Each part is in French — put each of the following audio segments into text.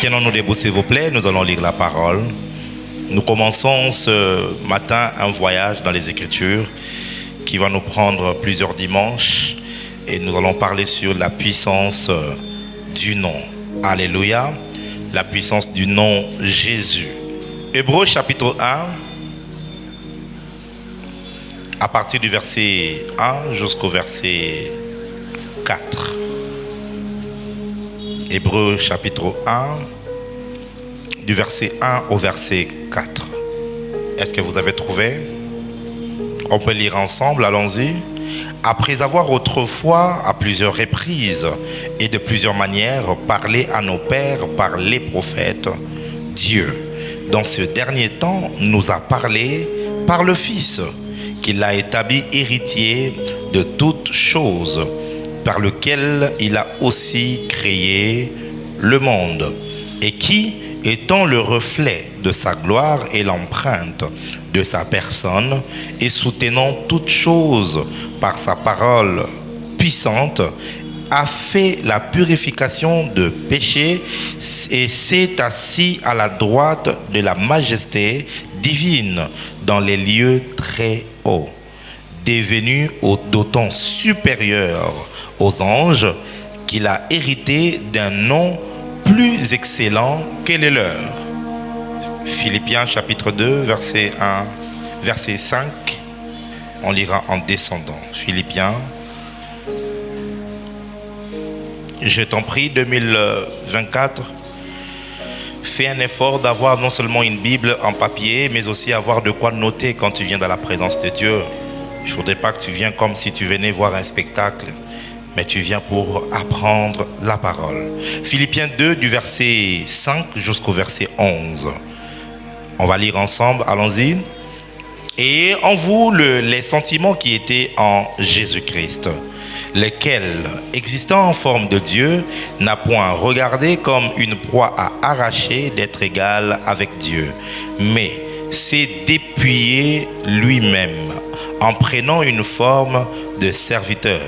Tenons-nous debout, s'il vous plaît, nous allons lire la parole. Nous commençons ce matin un voyage dans les Écritures qui va nous prendre plusieurs dimanches et nous allons parler sur la puissance du nom. Alléluia, la puissance du nom Jésus. Hébreux chapitre 1, à partir du verset 1 jusqu'au verset 4. Hébreux chapitre 1, du verset 1 au verset 4. Est-ce que vous avez trouvé? On peut lire ensemble, allons-y. Après avoir autrefois, à plusieurs reprises et de plusieurs manières, parlé à nos pères par les prophètes, Dieu, dans ce dernier temps, nous a parlé par le Fils, qu'il a établi héritier de toutes choses, par lequel il a aussi créé le monde, et qui, étant le reflet de sa gloire et l'empreinte de sa personne, et soutenant toutes choses par sa parole puissante, a fait la purification de péché et s'est assis à la droite de la majesté divine dans les lieux très hauts, devenu d'autant supérieur aux anges qu'il a hérité d'un nom plus excellent que les leurs. Philippiens chapitre 2, verset 1, verset 5, on lira en descendant. Philippiens, je t'en prie, 2024, fais un effort d'avoir non seulement une Bible en papier, mais aussi avoir de quoi noter quand tu viens dans la présence de Dieu. Il ne faudrait pas que tu viennes comme si tu venais voir un spectacle, mais tu viens pour apprendre la parole. Philippiens 2, du verset 5 jusqu'au verset 11. On va lire ensemble, allons-y. Et en vous les sentiments qui étaient en Jésus-Christ, lesquels, existant en forme de Dieu, n'a point regardé comme une proie à arracher d'être égal avec Dieu, mais s'est dépouillé lui-même, en prenant une forme de serviteur,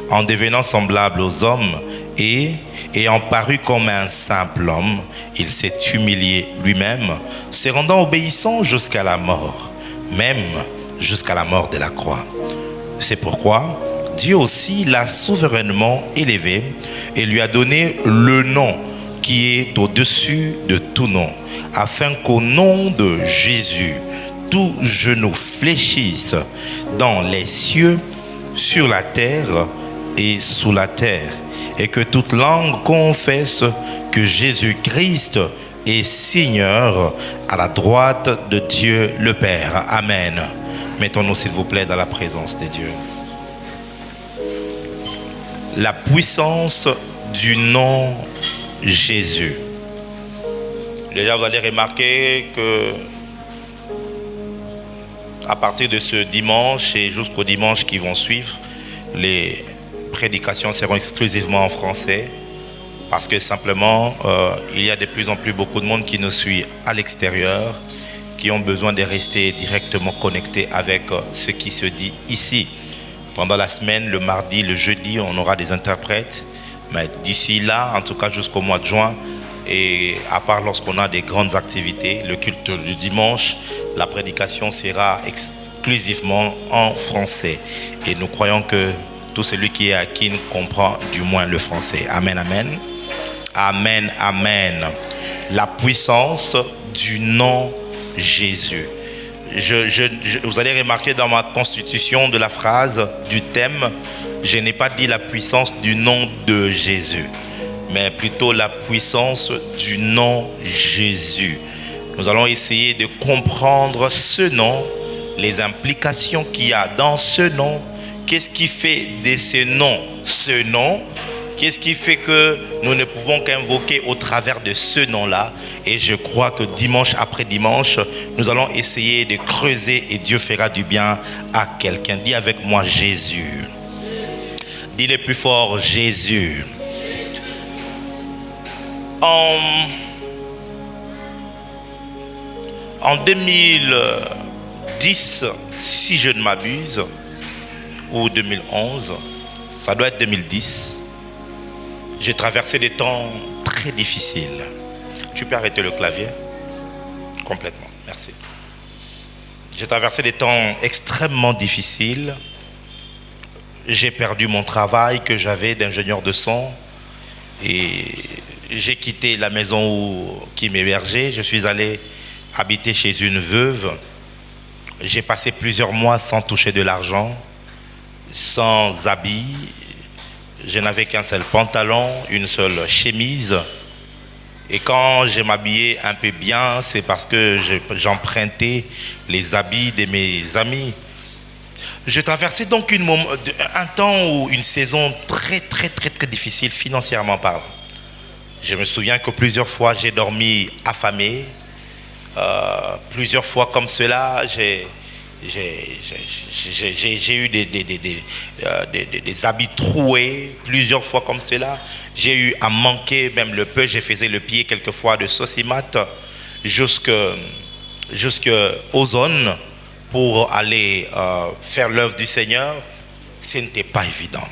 en devenant semblable aux hommes, et ayant paru comme un simple homme, il s'est humilié lui-même, se rendant obéissant jusqu'à la mort, même jusqu'à la mort de la croix. C'est pourquoi Dieu aussi l'a souverainement élevé et lui a donné le nom qui est au-dessus de tout nom, afin qu'au nom de Jésus, tout genou fléchisse dans les cieux, sur la terre et sous la terre, et que toute langue confesse que Jésus-Christ est Seigneur, à la droite de Dieu le Père. Amen. Mettons-nous s'il vous plaît dans la présence de Dieu. La puissance du nom Jésus. Déjà, vous allez remarquer que à partir de ce dimanche et jusqu'au dimanche qui vont suivre, les prédications seront exclusivement en français, parce que simplement, il y a de plus en plus beaucoup de monde qui nous suit à l'extérieur, qui ont besoin de rester directement connectés avec ce qui se dit ici. Pendant la semaine, le mardi, le jeudi, on aura des interprètes, mais d'ici là, en tout cas jusqu'au mois de juin, et à part lorsqu'on a des grandes activités, le culte du dimanche, la prédication sera exclusivement en français. Et nous croyons que tout celui qui est à Kin comprend du moins le français. Amen, amen. Amen, amen. La puissance du nom Jésus. Vous allez remarquer dans ma constitution de la phrase, du thème, je n'ai pas dit la puissance du nom de Jésus, mais plutôt la puissance du nom Jésus. Nous allons essayer de comprendre ce nom, les implications qu'il y a dans ce nom. Qu'est-ce qui fait de ce nom? Qu'est-ce qui fait que nous ne pouvons qu'invoquer au travers de ce nom-là? Et je crois que dimanche après dimanche, nous allons essayer de creuser et Dieu fera du bien à quelqu'un. Dis avec moi Jésus. Dis le plus fort, Jésus. En 2010, si je ne m'abuse, ou 2011, ça doit être 2010, j'ai traversé des temps très difficiles. Tu peux arrêter le clavier? Complètement, merci. J'ai traversé des temps extrêmement difficiles. J'ai perdu mon travail que j'avais d'ingénieur de son. Et j'ai quitté la maison qui m'hébergeait. Je suis allé habiter chez une veuve. J'ai passé plusieurs mois sans toucher de l'argent, sans habits. Je n'avais qu'un seul pantalon, une seule chemise. Et quand je m'habillais un peu bien, c'est parce que j'empruntais les habits de mes amis. J'ai traversé donc un temps ou une saison très difficile financièrement parlant. Je me souviens que plusieurs fois j'ai dormi affamé. Plusieurs fois comme cela, j'ai eu des habits troués. Plusieurs fois comme cela, j'ai eu à manquer même le peu. Je faisais le pied quelquefois de Sosimat jusqu'aux zones pour aller faire l'œuvre du Seigneur. Ce n'était pas évident.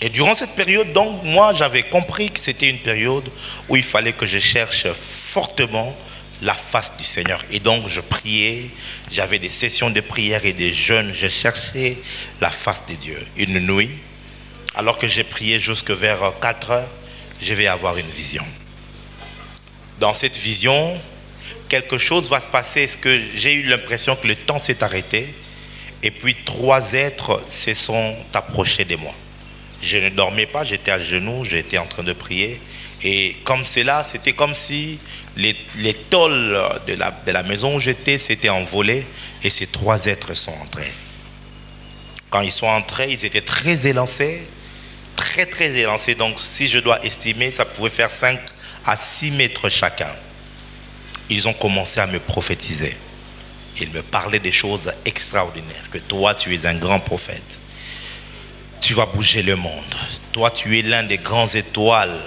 Et durant cette période, donc, moi, j'avais compris que c'était une période où il fallait que je cherche fortement la face du Seigneur. Et donc, je priais, j'avais des sessions de prière et des jeûnes, je cherchais la face de Dieu. Une nuit, alors que j'ai prié jusque vers 4 heures, je vais avoir une vision. Dans cette vision, quelque chose va se passer. Est-ce que j'ai eu l'impression que le temps s'est arrêté et puis 3 êtres se sont approchés de moi. Je ne dormais pas, j'étais à genoux, j'étais en train de prier. Et comme cela, c'était comme si les tôles de la maison où j'étais s'étaient envolées et ces 3 êtres sont entrés. Quand ils sont entrés, ils étaient très élancés, très élancés. Donc si je dois estimer, ça pouvait faire 5 à 6 mètres chacun. Ils ont commencé à me prophétiser. Ils me parlaient des choses extraordinaires. Que toi, tu es un grand prophète. Tu vas bouger le monde. Toi, tu es l'un des grands étoiles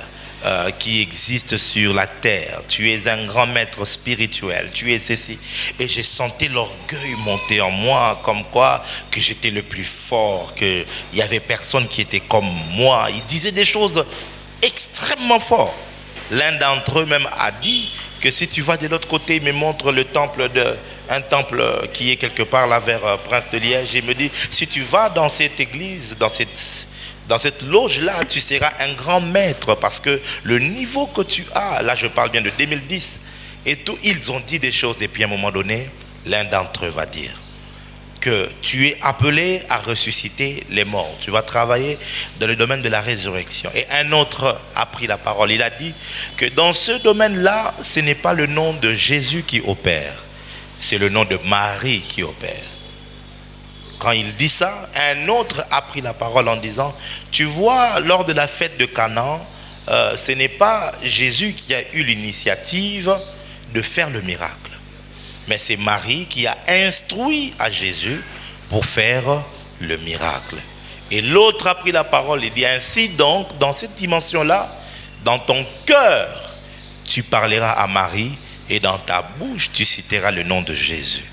qui existent sur la terre. Tu es un grand maître spirituel. Tu es ceci. Et j'ai senti l'orgueil monter en moi, comme quoi que j'étais le plus fort, qu'il n'y avait personne qui était comme moi. Ils disaient des choses extrêmement fortes. L'un d'entre eux même a dit que si tu vas de l'autre côté, il me montre le temple un temple qui est quelque part là vers Prince de Liège. Il me dit, si tu vas dans cette église, dans cette loge-là, tu seras un grand maître parce que le niveau que tu as, là je parle bien de 2010, et tout, ils ont dit des choses. Et puis à un moment donné, l'un d'entre eux va dire que tu es appelé à ressusciter les morts. Tu vas travailler dans le domaine de la résurrection. Et un autre a pris la parole. Il a dit que dans ce domaine-là, ce n'est pas le nom de Jésus qui opère, c'est le nom de Marie qui opère. Quand il dit ça, un autre a pris la parole en disant, tu vois, lors de la fête de Canaan, ce n'est pas Jésus qui a eu l'initiative de faire le miracle. Mais c'est Marie qui a instruit à Jésus pour faire le miracle. Et l'autre a pris la parole et dit, ainsi donc, dans cette dimension-là, dans ton cœur, tu parleras à Marie et dans ta bouche, tu citeras le nom de Jésus.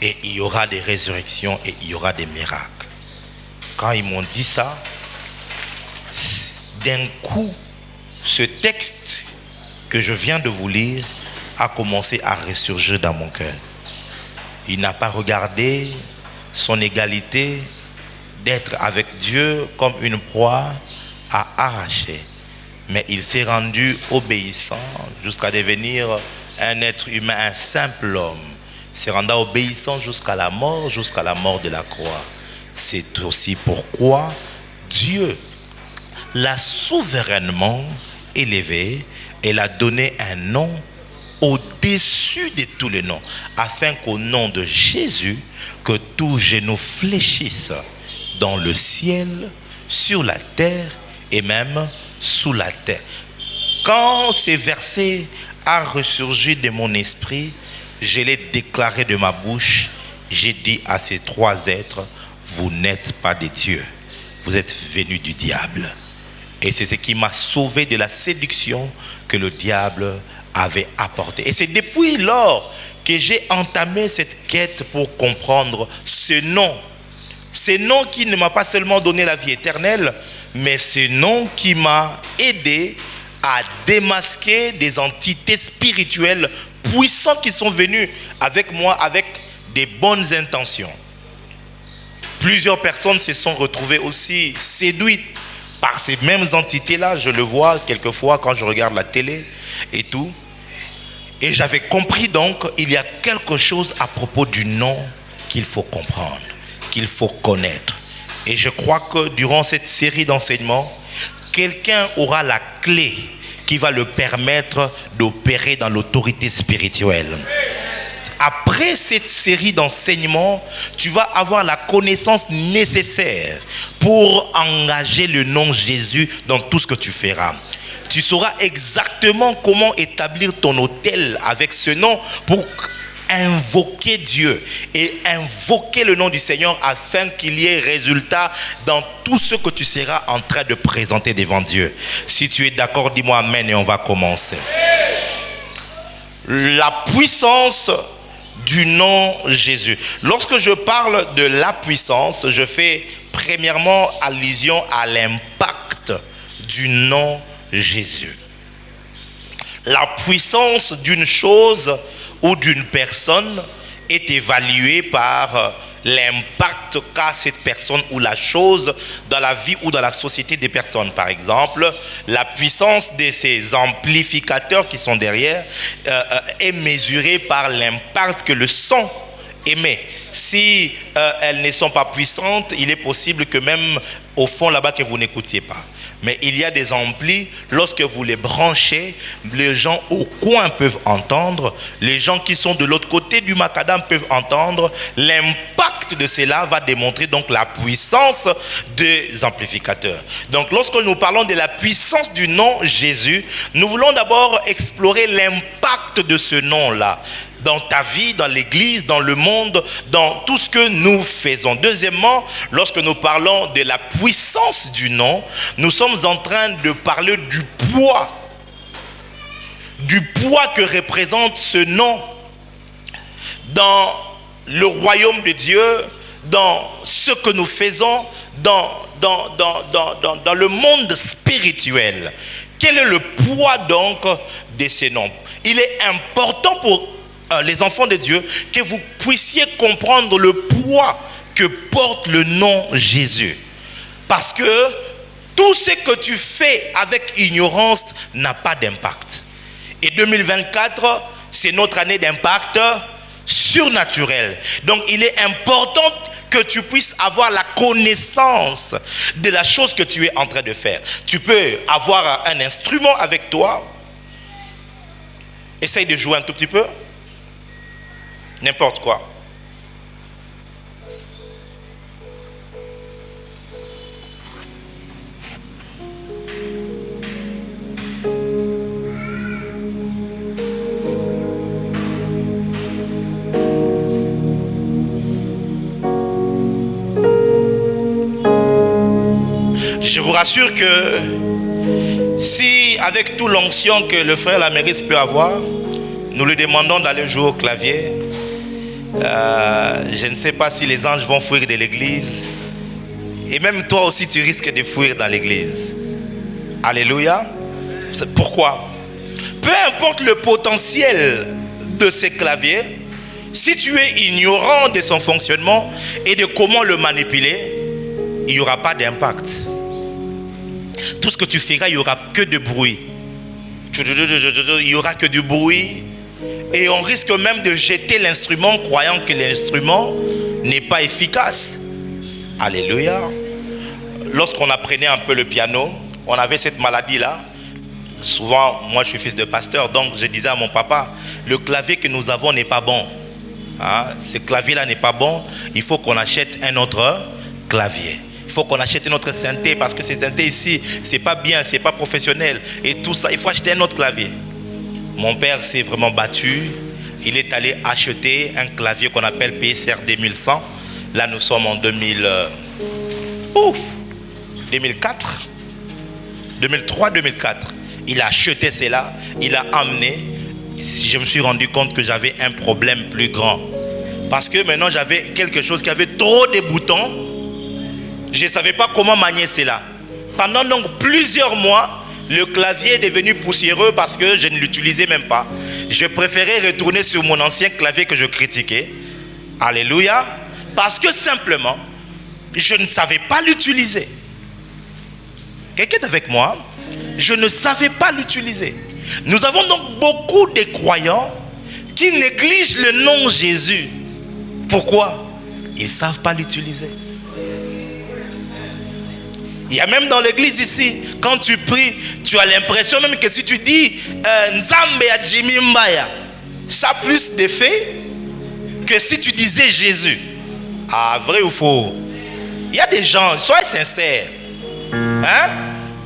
Et il y aura des résurrections et il y aura des miracles. Quand ils m'ont dit ça, d'un coup, ce texte que je viens de vous lire a commencé à ressurgir dans mon cœur. Il n'a pas regardé son égalité d'être avec Dieu comme une proie à arracher, mais il s'est rendu obéissant jusqu'à devenir un être humain, un simple homme. Il s'est rendu obéissant jusqu'à la mort de la croix. C'est aussi pourquoi Dieu l'a souverainement élevé et l'a donné un nom au-dessus de tous les noms, afin qu'au nom de Jésus, que tous genoux fléchissent dans le ciel, sur la terre et même sous la terre. Quand ces versets ont ressurgi de mon esprit, je l'ai déclaré de ma bouche. J'ai dit à ces 3 êtres, vous n'êtes pas des dieux, vous êtes venus du diable. Et c'est ce qui m'a sauvé de la séduction que le diable avait apporté. Et c'est depuis lors que j'ai entamé cette quête pour comprendre ce nom qui ne m'a pas seulement donné la vie éternelle, mais ce nom qui m'a aidé à démasquer des entités spirituelles puissantes qui sont venues avec moi avec des bonnes intentions. Plusieurs personnes se sont retrouvées aussi séduites par ces mêmes entités-là. Je le vois quelquefois quand je regarde la télé et tout. Et j'avais compris donc, il y a quelque chose à propos du nom qu'il faut comprendre, qu'il faut connaître. Et je crois que durant cette série d'enseignements, quelqu'un aura la clé qui va le permettre d'opérer dans l'autorité spirituelle. Après cette série d'enseignements, tu vas avoir la connaissance nécessaire pour engager le nom Jésus dans tout ce que tu feras. Tu sauras exactement comment établir ton autel avec ce nom pour invoquer Dieu et invoquer le nom du Seigneur afin qu'il y ait résultat dans tout ce que tu seras en train de présenter devant Dieu. Si tu es d'accord, dis-moi amen et on va commencer. La puissance du nom Jésus. Lorsque je parle de la puissance, je fais premièrement allusion à l'impact du nom Jésus. La puissance d'une chose ou d'une personne est évaluée par l'impact qu'a cette personne ou la chose dans la vie ou dans la société des personnes. Par exemple, la puissance de ces amplificateurs qui sont derrière est mesurée par l'impact que le son émet. Si elles ne sont pas puissantes, il est possible que même au fond là-bas que vous n'écoutiez pas. Mais il y a des amplis, lorsque vous les branchez, les gens au coin peuvent entendre, les gens qui sont de l'autre côté du macadam peuvent entendre. L'impact de cela va démontrer donc la puissance des amplificateurs. Donc lorsque nous parlons de la puissance du nom Jésus, nous voulons d'abord explorer l'impact de ce nom-là dans ta vie, dans l'église, dans le monde, dans tout ce que nous faisons. Deuxièmement, lorsque nous parlons de la puissance du nom, nous sommes en train de parler du poids que représente ce nom dans le royaume de Dieu, dans ce que nous faisons, dans le monde spirituel. Quel est le poids donc de ce nom? Il est important pour les enfants de Dieu que vous puissiez comprendre le poids que porte le nom Jésus. Parce que tout ce que tu fais avec ignorance n'a pas d'impact. Et 2024, c'est notre année d'impact surnaturel. Donc il est important que tu puisses avoir la connaissance de la chose que tu es en train de faire. Tu peux avoir un instrument avec toi. Essaye de jouer un tout petit peu. N'importe quoi. Je vous rassure que si avec tout l'onction que le frère Laméris peut avoir, nous lui demandons d'aller jouer au clavier, je ne sais pas si les anges vont fuir de l'église. Et même toi aussi tu risques de fuir dans l'église. Alléluia. Pourquoi? Peu importe le potentiel de ces claviers, si tu es ignorant de son fonctionnement et de comment le manipuler, il n'y aura pas d'impact. Tout ce que tu feras, il n'y aura que de bruit. Il n'y aura que du bruit. Et on risque même de jeter l'instrument croyant que l'instrument n'est pas efficace. Alléluia. Lorsqu'on apprenait un peu le piano, on avait cette maladie-là. Souvent, moi je suis fils de pasteur, donc je disais à mon papa, le clavier que nous avons n'est pas bon. Ce clavier-là n'est pas bon, il faut qu'on achète un autre clavier. Il faut qu'on achète une autre synthé parce que ces synthés ici, c'est pas bien, c'est pas professionnel. Et tout ça, il faut acheter un autre clavier. Mon père s'est vraiment battu. Il est allé acheter un clavier qu'on appelle PSR 2100. Là, nous sommes en 2004. 2003-2004. Il a acheté cela. Il a amené. Je me suis rendu compte que j'avais un problème plus grand. Parce que maintenant, j'avais quelque chose qui avait trop de boutons. Je ne savais pas comment manier cela. Pendant donc plusieurs mois, le clavier est devenu poussiéreux parce que je ne l'utilisais même pas. Je préférais retourner sur mon ancien clavier que je critiquais. Alléluia. Parce que simplement, je ne savais pas l'utiliser. Quelqu'un est avec moi? Je ne savais pas l'utiliser. Nous avons donc beaucoup de croyants qui négligent le nom Jésus. Pourquoi? Ils ne savent pas l'utiliser. Il y a même dans l'église ici, quand tu pries, tu as l'impression même que si tu dis Nzambe ya Jimmy Mbaya, ça a plus d'effet que si tu disais Jésus. Ah, vrai ou faux? Il y a des gens, soyez sincères. Hein?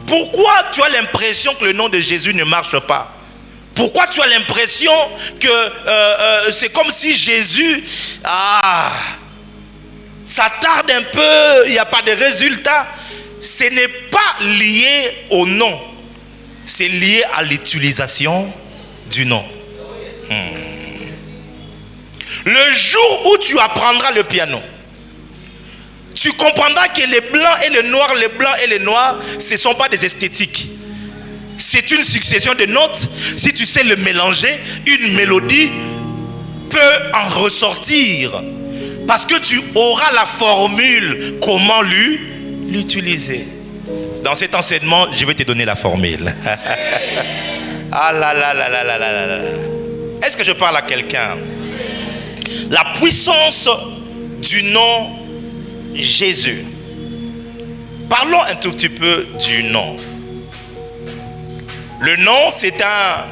Pourquoi tu as l'impression que le nom de Jésus ne marche pas? Pourquoi tu as l'impression que c'est comme si Jésus, ça tarde un peu, il n'y a pas de résultat? Ce n'est pas lié au nom, c'est lié à l'utilisation du nom. Le jour où tu apprendras le piano, tu comprendras que les blancs et les noirs, les blancs et les noirs, ce ne sont pas des esthétiques. C'est une succession de notes. Si tu sais le mélanger, une mélodie peut en ressortir. Parce que tu auras la formule, comment l'utiliser. Dans cet enseignement, je vais te donner la formule. Ah là là là là là là là. Est-ce que je parle à quelqu'un? La puissance du nom Jésus. Parlons un tout petit peu du nom. Le nom, c'est un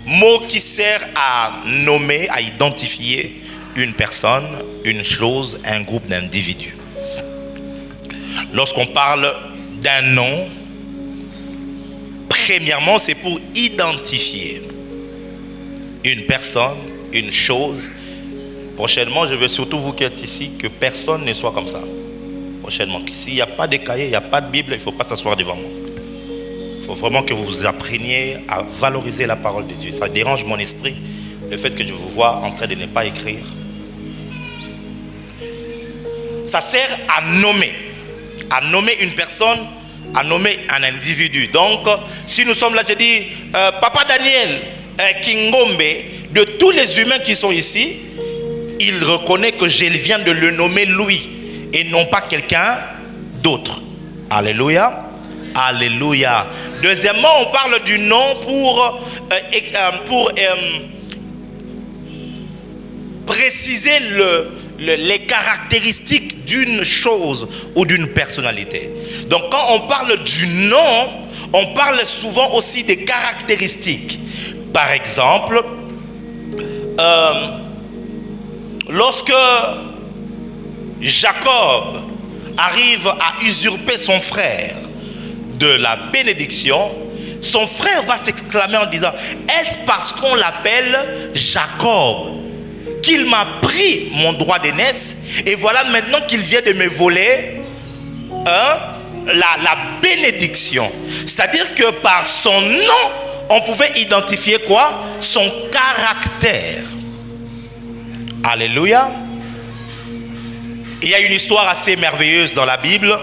mot qui sert à nommer, à identifier une personne, une chose, un groupe d'individus. Lorsqu'on parle d'un nom, premièrement, c'est pour identifier une personne, une chose. Prochainement, je veux surtout vous qui êtes ici, que personne ne soit comme ça. Prochainement, s'il n'y a pas de cahier, il n'y a pas de Bible, il ne faut pas s'asseoir devant moi. Il faut vraiment que vous appreniez à valoriser la parole de Dieu. Ça dérange mon esprit, le fait que je vous vois en train de ne pas écrire. Ça sert à nommer une personne, à nommer un individu. Donc, si nous sommes là, je dis, Papa Daniel Kingombe, de tous les humains qui sont ici, il reconnaît que je viens de le nommer lui et non pas quelqu'un d'autre. Alléluia. Alléluia. Deuxièmement, on parle du nom pour préciser les caractéristiques d'une chose ou d'une personnalité. Donc quand on parle du nom, on parle souvent aussi des caractéristiques. Par exemple, lorsque Jacob arrive à usurper son frère de la bénédiction, son frère va s'exclamer en disant: est-ce parce qu'on l'appelle Jacob qu'il m'a pris mon droit d'aînesse et voilà maintenant qu'il vient de me voler la bénédiction? C'est-à-dire que par son nom, on pouvait identifier quoi? Son caractère. Alléluia. Il y a une histoire assez merveilleuse dans la Bible.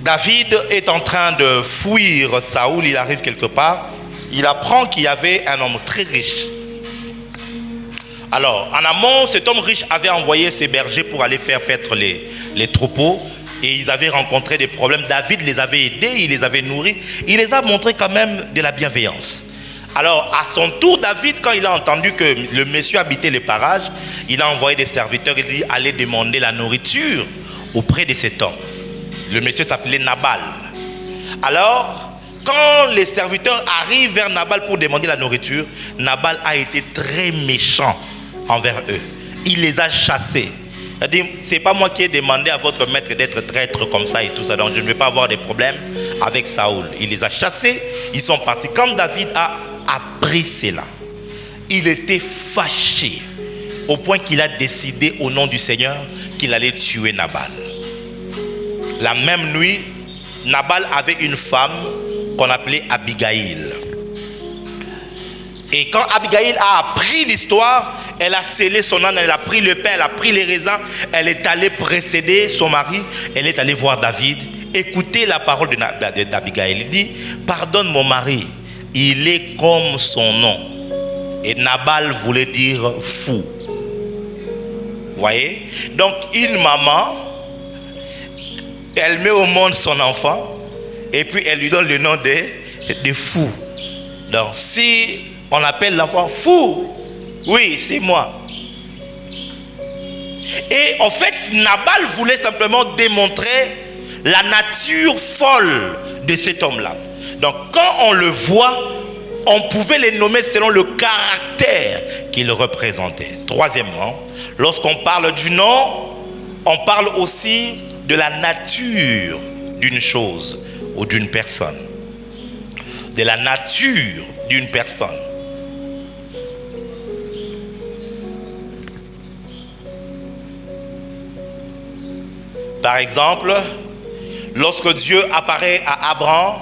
David est en train de fuir Saoul, il arrive quelque part. Il apprend qu'il y avait un homme très riche. Alors, en amont, cet homme riche avait envoyé ses bergers pour aller faire paître les troupeaux. Et ils avaient rencontré des problèmes. David les avait aidés, il les avait nourris. Il les a montré quand même de la bienveillance. Alors, à son tour, David, quand il a entendu que le monsieur habitait les parages, il a envoyé des serviteurs, il dit: allez demander la nourriture auprès de cet homme. Le monsieur s'appelait Nabal. Alors, quand les serviteurs arrivent vers Nabal pour demander la nourriture, Nabal a été très méchant envers eux. Il les a chassés. Il a dit: c'est pas moi qui ai demandé à votre maître d'être traître comme ça et tout ça, donc je ne vais pas avoir des problèmes avec Saoul. Il les a chassés, ils sont partis. Quand David a appris cela, il était fâché au point qu'il a décidé au nom du Seigneur qu'il allait tuer Nabal. La même nuit, Nabal avait une femme qu'on appelait Abigail. Et quand Abigail a appris l'histoire, elle a scellé son âne, elle a pris le pain, elle a pris les raisins, elle est allée précéder son mari, elle est allée voir David Écoutez la parole d'Abigail. Il dit, pardonne mon mari, il est comme son nom. Et Nabal voulait dire fou. Vous voyez? Donc une maman, elle met au monde son enfant et puis elle lui donne le nom de fou. Donc si on appelle l'enfant fou, oui, c'est moi. Et en fait, Nabal voulait simplement démontrer la nature folle de cet homme-là. Donc quand on le voit, on pouvait les nommer selon le caractère qu'il représentait. Troisièmement, lorsqu'on parle du nom, on parle aussi de la nature d'une chose ou d'une personne. De la nature d'une personne. Par exemple, lorsque Dieu apparaît à Abraham,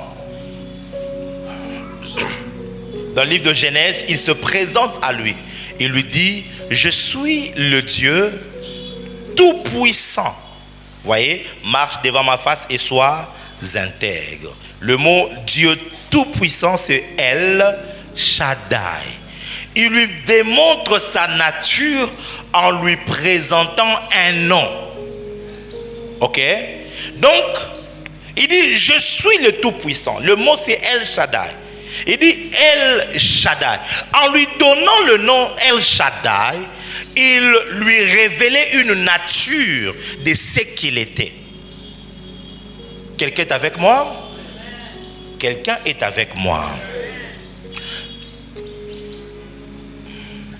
dans le livre de Genèse, il se présente à lui. Il lui dit, je suis le Dieu tout-puissant. Vous voyez, marche devant ma face et sois intègre. Le mot Dieu tout-puissant, c'est El Shaddai. Il lui démontre sa nature en lui présentant un nom. Ok? Donc, il dit, je suis le tout-puissant. Le mot, c'est El Shaddai. Il dit El Shaddai. En lui donnant le nom El Shaddai, il lui révélait une nature de ce qu'il était. Quelqu'un est avec moi? Quelqu'un est avec moi.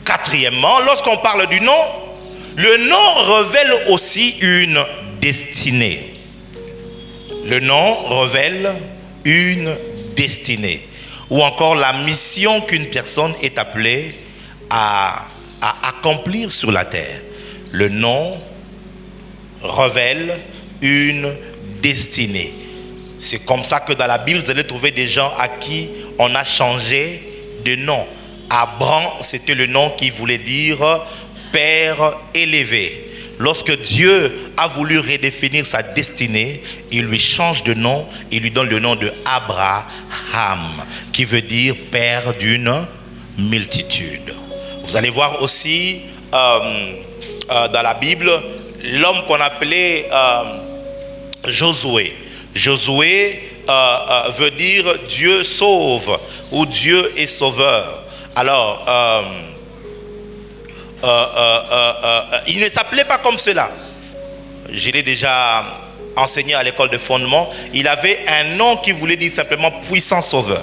Quatrièmement, lorsqu'on parle du nom, le nom révèle aussi une destinée. Le nom révèle une destinée. Ou encore la mission qu'une personne est appelée à accomplir sur la terre. Le nom révèle une destinée. C'est comme ça que dans la Bible, vous allez trouver des gens à qui on a changé de nom. Abraham, c'était le nom qui voulait dire Père élevé. Lorsque Dieu a voulu redéfinir sa destinée, il lui change de nom, il lui donne le nom de Abraham, qui veut dire Père d'une multitude. Vous allez voir aussi dans la Bible, l'homme qu'on appelait Josué. Josué veut dire Dieu sauve ou Dieu est sauveur. Alors, il ne s'appelait pas comme cela. Je l'ai déjà enseigné à l'école de fondement. Il avait un nom qui voulait dire simplement puissant sauveur.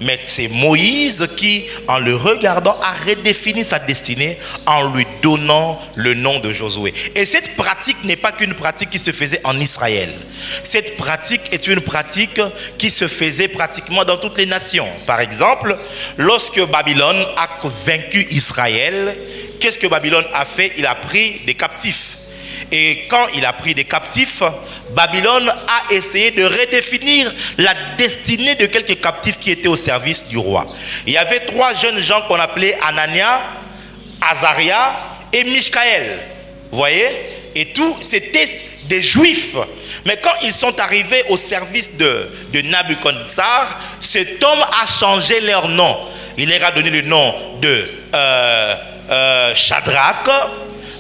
Mais c'est Moïse qui, en le regardant, a redéfini sa destinée en lui donnant le nom de Josué. Et cette pratique n'est pas qu'une pratique qui se faisait en Israël. Cette pratique est une pratique qui se faisait pratiquement dans toutes les nations. Par exemple, lorsque Babylone a vaincu Israël, qu'est-ce que Babylone a fait? Il a pris des captifs. Et quand il a pris des captifs, Babylone a essayé de redéfinir la destinée de quelques captifs qui étaient au service du roi. Il y avait 3 jeunes gens qu'on appelait Anania, Azaria et Michaël. Vous voyez? Et tout, c'était des juifs. Mais quand ils sont arrivés au service de Nabuchodonosor, cet homme a changé leur nom. Il leur a donné le nom de Shadrach,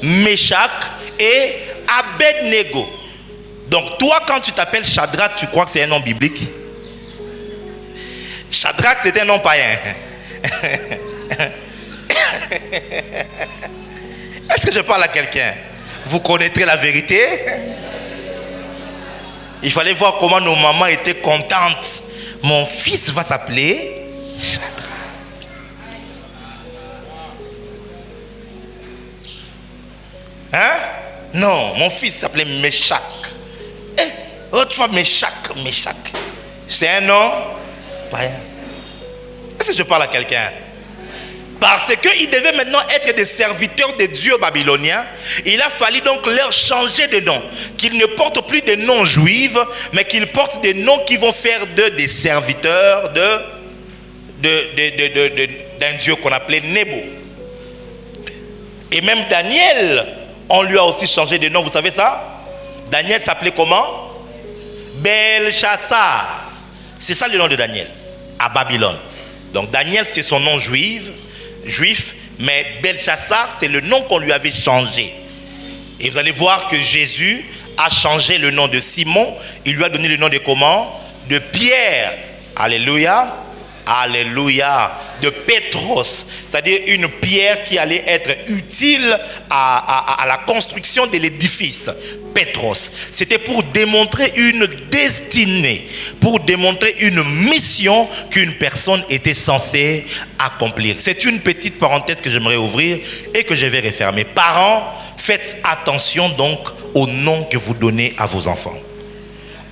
Meshach et Abednego. Donc toi, quand tu t'appelles Shadrach, tu crois que c'est un nom biblique? Shadrach, c'est un nom païen. Est-ce que je parle à quelqu'un? Vous connaîtrez la vérité? Il fallait voir comment nos mamans étaient contentes. Mon fils va s'appeler Shadrach. Hein? Non, mon fils s'appelait Meshach. Tu vois, Meshach. C'est un nom païen. Est-ce que je parle à quelqu'un? Parce qu'ils devaient maintenant être des serviteurs des dieux babyloniens, il a fallu donc leur changer de nom. Qu'ils ne portent plus des noms juifs, mais qu'ils portent des noms qui vont faire d'eux des serviteurs d'un dieu qu'on appelait Nebo. Et même Daniel, on lui a aussi changé de nom, vous savez ça? Daniel s'appelait comment? Belchassar. C'est ça le nom de Daniel, à Babylone. Donc Daniel, c'est son nom juif, mais Belchassar, c'est le nom qu'on lui avait changé. Et vous allez voir que Jésus a changé le nom de Simon. Il lui a donné le nom de comment? De Pierre. Alléluia. Alléluia. De Pétros. C'est-à-dire une pierre qui allait être utile à la construction de l'édifice. Pétros. C'était pour démontrer une destinée, pour démontrer une mission qu'une personne était censée accomplir. C'est une petite parenthèse que j'aimerais ouvrir et que je vais refermer. Parents, faites attention donc au nom que vous donnez à vos enfants.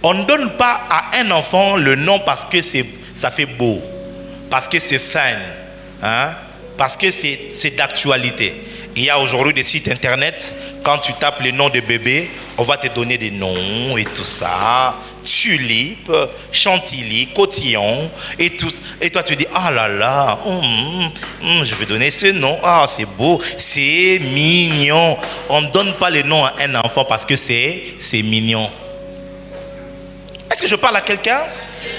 On ne donne pas à un enfant le nom parce que ça fait beau, parce que c'est fun, hein? Parce que c'est d'actualité. Il y a aujourd'hui des sites internet, quand tu tapes les noms de bébés, on va te donner des noms et tout ça. Tulipe, chantilly, cotillon et tout. Et toi tu dis, ah là là, je vais donner ce nom. Ah, c'est beau, c'est mignon. On ne donne pas les noms à un enfant parce que c'est mignon. Est-ce que je parle à quelqu'un?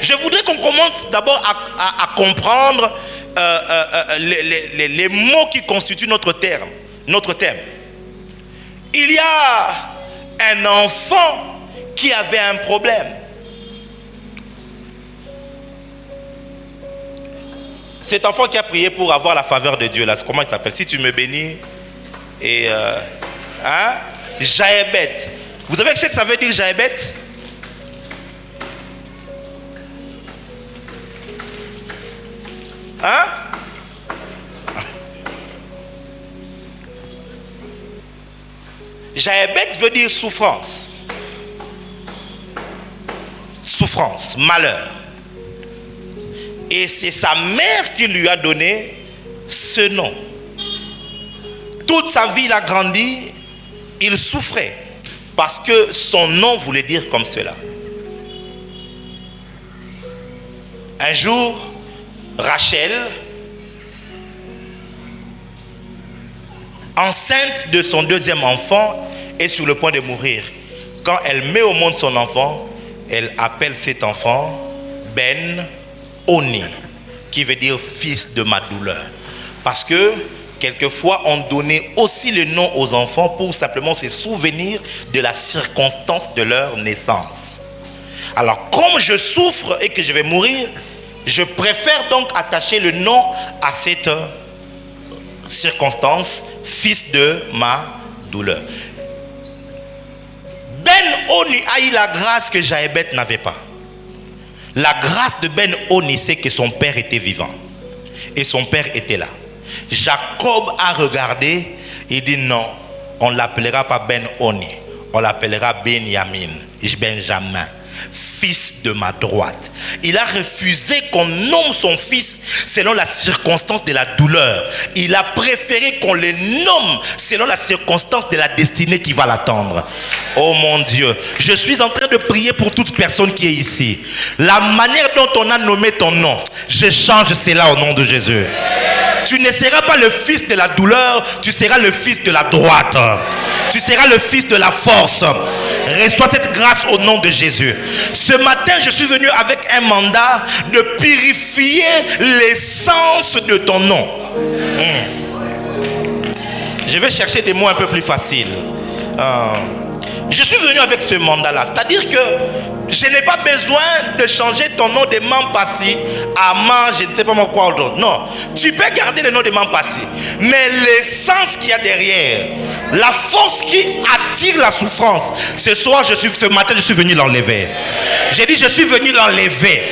Je voudrais qu'on commence d'abord à comprendre les mots qui constituent notre thème. Il y a un enfant qui avait un problème. Cet enfant qui a prié pour avoir la faveur de Dieu, là, comment il s'appelle? Si tu me bénis. Et Jaébet. Vous savez ce que ça veut dire, Jaébet? Hein? Jaébet veut dire souffrance. Souffrance, malheur. Et c'est sa mère qui lui a donné ce nom. Toute sa vie, il a grandi, il souffrait parce que son nom voulait dire comme cela. Un jour, Rachel, enceinte de son deuxième enfant, est sur le point de mourir. Quand elle met au monde son enfant, elle appelle cet enfant Ben-Oni, qui veut dire fils de ma douleur. Parce que quelquefois on donnait aussi le nom aux enfants pour simplement se souvenir de la circonstance de leur naissance. Alors comme je souffre et que je vais mourir, je préfère donc attacher le nom à cette circonstance, fils de ma douleur. Ben-Oni a eu la grâce que Jaébet n'avait pas. La grâce de Ben-Oni, c'est que son père était vivant. Et son père était là. Jacob a regardé et dit non, on ne l'appellera pas Ben-Oni, on l'appellera Benjamin, fils de ma droite. Il a refusé qu'on nomme son fils selon la circonstance de la douleur. Il a préféré qu'on le nomme selon la circonstance de la destinée qui va l'attendre. Oh mon Dieu, je suis en train de prier pour toute personne qui est ici. La manière dont on a nommé ton nom, je change cela au nom de Jésus. Tu ne seras pas le fils de la douleur, tu seras le fils de la droite. Tu seras le fils de la force. Reçois cette grâce au nom de Jésus. Ce matin, je suis venu avec un mandat de purifier l'essence de ton nom. Je vais chercher des mots un peu plus faciles. Je suis venu avec ce mandat-là. C'est-à-dire que je n'ai pas besoin de changer ton nom de Mampassi à Man, je ne sais pas moi quoi d'autre. Non, tu peux garder le nom de Mampassi. Mais l'essence qu'il y a derrière, la force qui attire la souffrance, ce matin, je suis venu l'enlever. J'ai dit, je suis venu l'enlever.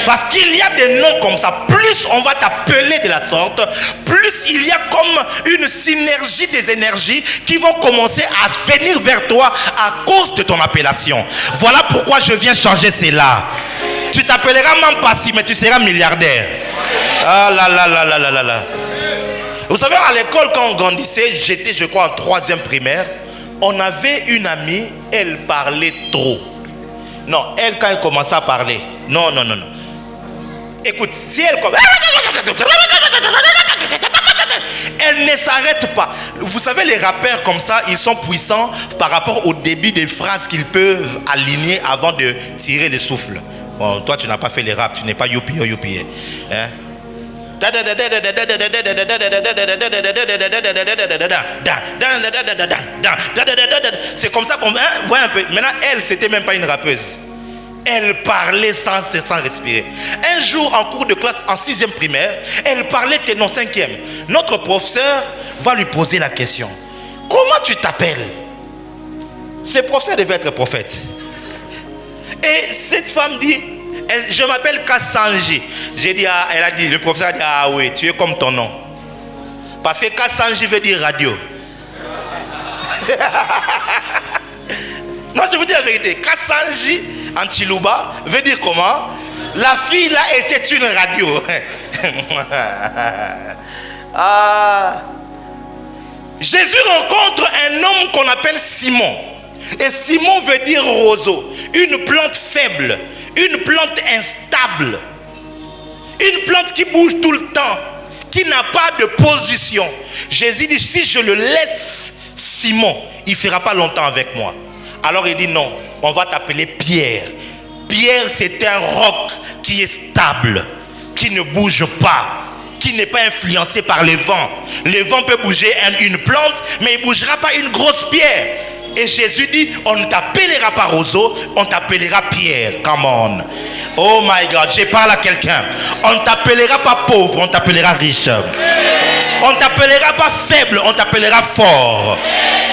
Parce qu'il y a des noms comme ça. Plus on va t'appeler de la sorte, plus il y a comme une synergie des énergies qui vont commencer à venir vers toi à cause de ton appellation. Voilà pourquoi je viens changer cela. Tu t'appelleras Mampassi, mais tu seras milliardaire. Ah là là là là là là là. Vous savez, à l'école, quand on grandissait, j'étais, je crois, en 3e primaire, on avait une amie, elle parlait trop. Non, elle, quand elle commençait à parler, non. Écoute, si elle commence, elle ne s'arrête pas. Vous savez, les rappeurs comme ça, ils sont puissants par rapport au débit des phrases qu'ils peuvent aligner avant de tirer le souffle. Bon, toi, tu n'as pas fait les raps, tu n'es pas youpi, youpi. Hein? C'est comme ça qu'on voit un peu. Maintenant, elle, c'était même pas une rappeuse. Elle parlait sans respirer. Un jour, en cours de classe, en 6e primaire, elle parlait non 5e. Notre professeur va lui poser la question. Comment tu t'appelles? Ce professeur devait être prophète. Et cette femme dit, je m'appelle Kassanji. J'ai dit, elle a dit, le professeur a dit, ah oui, tu es comme ton nom. Parce que Kassanji veut dire radio. Non, je vous dis la vérité. Kassanji en Chiluba veut dire comment? La fille là était une radio. Jésus rencontre un homme qu'on appelle Simon. Et Simon veut dire roseau. Une plante faible. Une plante instable. Une plante qui bouge tout le temps. Qui n'a pas de position. Jésus dit, si je le laisse, Simon, il ne fera pas longtemps avec moi. Alors il dit non, on va t'appeler Pierre. Pierre, c'est un roc qui est stable, qui ne bouge pas, qui n'est pas influencé par les vents. Le vent peut bouger une plante, mais il ne bougera pas une grosse pierre. Et Jésus dit, on ne t'appellera pas roseau, on t'appellera Pierre. Come on. Oh my God, je parle à quelqu'un. On ne t'appellera pas pauvre, on t'appellera riche. On ne t'appellera pas faible, on t'appellera fort.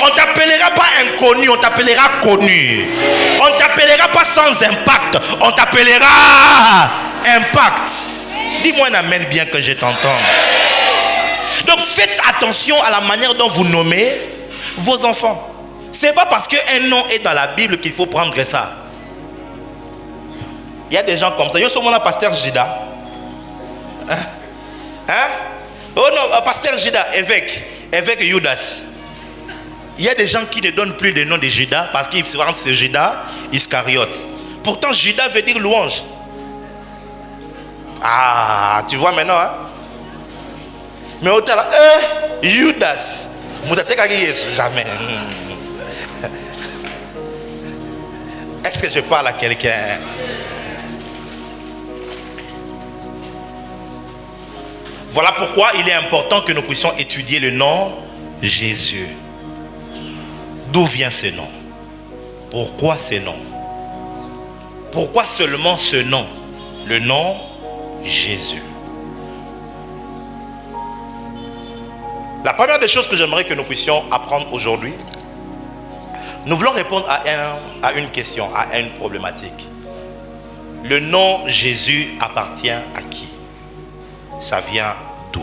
On ne t'appellera pas inconnu, on t'appellera connu. On ne t'appellera pas sans impact, on t'appellera impact. Dis-moi un amen bien que je t'entende. Donc faites attention à la manière dont vous nommez vos enfants. Ce n'est pas parce qu'un nom est dans la Bible qu'il faut prendre ça. Il y a des gens comme ça. Yo sommes là, pasteur Jida. Oh non, pasteur Jida, évêque Judas. Il y a des gens qui ne donnent plus le nom de Judas parce qu'ils se rendent c'est Judas Iscariote. Pourtant, Judas veut dire louange. Ah, tu vois maintenant, hein? Mais au là, Judas. Jamais. Est-ce que je parle à quelqu'un? Voilà pourquoi il est important que nous puissions étudier le nom Jésus. D'où vient ce nom? Pourquoi ce nom? Pourquoi seulement ce nom? Le nom Jésus. La première des choses que j'aimerais que nous puissions apprendre aujourd'hui, nous voulons répondre à une question, à une problématique. Le nom Jésus appartient à qui? Ça vient d'où?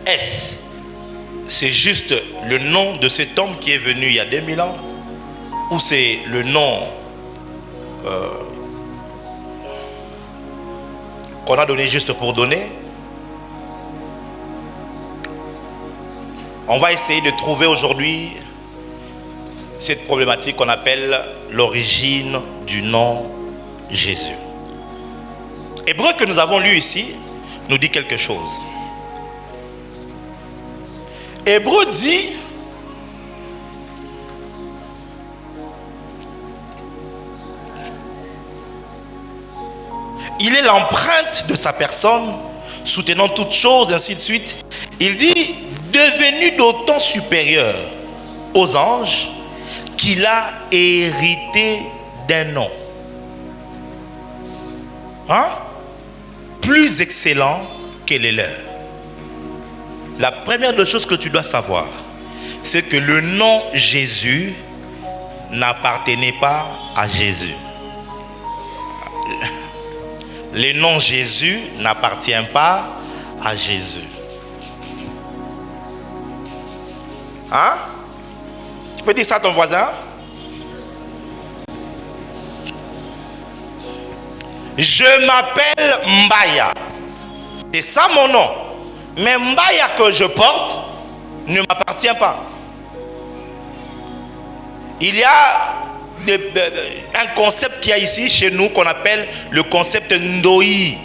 Est-ce c'est juste le nom de cet homme qui est venu il y a 2000 ans? Ou c'est le nom qu'on a donné juste pour donner? On va essayer de trouver aujourd'hui cette problématique qu'on appelle l'origine du nom Jésus. Hébreu que nous avons lu ici nous dit quelque chose. Hébreu dit il est l'empreinte de sa personne, soutenant toutes choses, ainsi de suite. Il dit devenu d'autant supérieur aux anges qu'il a hérité d'un nom. Plus excellent que les leurs. La première des choses que tu dois savoir, c'est que le nom Jésus n'appartenait pas à Jésus. Le nom Jésus n'appartient pas à Jésus. Tu peux dire ça à ton voisin? Je m'appelle Mbaya. C'est ça mon nom. Mais Mbaya que je porte ne m'appartient pas. Il y a un concept qu'il y a ici chez nous qu'on appelle le concept Ndoi.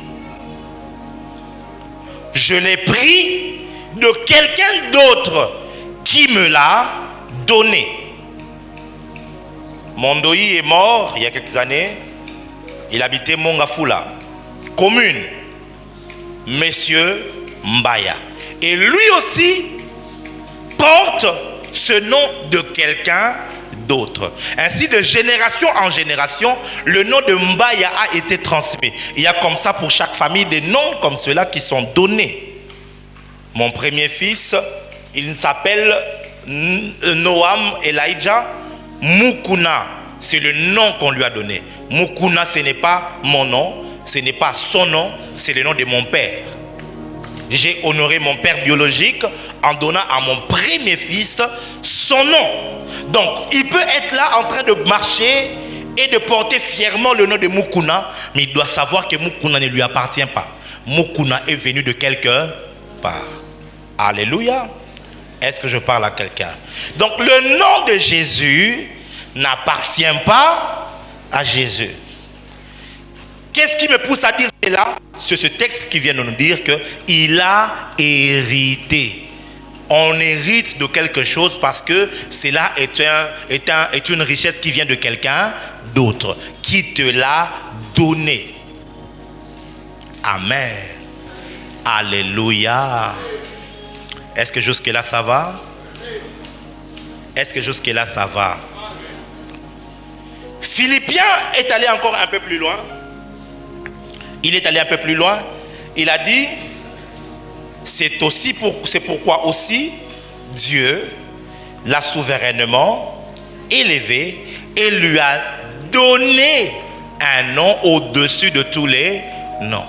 je l'ai pris de quelqu'un d'autre qui me l'a donné. Mondoï est mort il y a quelques années. Il habitait Mongafula, commune, Monsieur Mbaya. Et lui aussi porte ce nom de quelqu'un d'autre. Ainsi, de génération en génération, le nom de Mbaya a été transmis. Il y a comme ça pour chaque famille des noms comme ceux-là qui sont donnés. Mon premier fils, il s'appelle Noam Elijah Mukuna. C'est le nom qu'on lui a donné. Mukuna, ce n'est pas mon nom, ce n'est pas son nom, c'est le nom de mon père. J'ai honoré mon père biologique en donnant à mon premier fils son nom. Donc, il peut être là en train de marcher et de porter fièrement le nom de Mukuna, mais il doit savoir que Mukuna ne lui appartient pas. Mukuna est venu de quelque part. Alléluia. Est-ce que je parle à quelqu'un? Donc, le nom de Jésus n'appartient pas à Jésus. Qu'est-ce qui me pousse à dire cela? C'est ce texte qui vient de nous dire qu'il a hérité. On hérite de quelque chose parce que cela est une richesse qui vient de quelqu'un d'autre, qui te l'a donné. Amen. Alléluia. Est-ce que jusque-là ça va? Est-ce que jusque-là ça va? Philippiens est allé encore un peu plus loin. Il est allé un peu plus loin. Il a dit, c'est pourquoi aussi Dieu l'a souverainement élevé et lui a donné un nom au-dessus de tous les noms.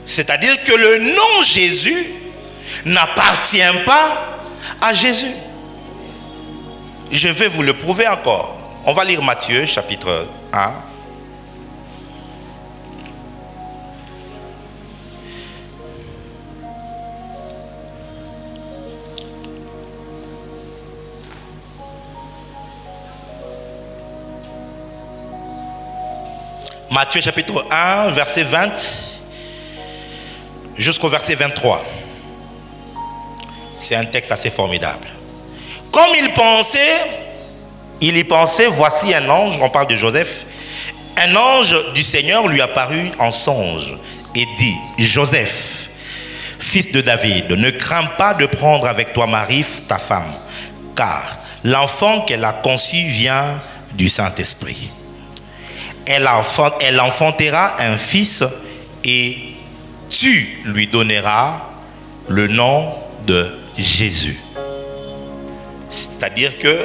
C'est-à-dire que le nom Jésus n'appartient pas à Jésus. Je vais vous le prouver encore. On va lire Matthieu chapitre 1. Matthieu chapitre 1, verset 20 jusqu'au verset 23. C'est un texte assez formidable. Comme il y pensait, voici un ange, on parle de Joseph, un ange du Seigneur lui apparut en songe et dit, Joseph, fils de David, ne crains pas de prendre avec toi Marie, ta femme, car l'enfant qu'elle a conçu vient du Saint-Esprit. Elle enfantera un fils et tu lui donneras le nom de Jésus. C'est-à-dire que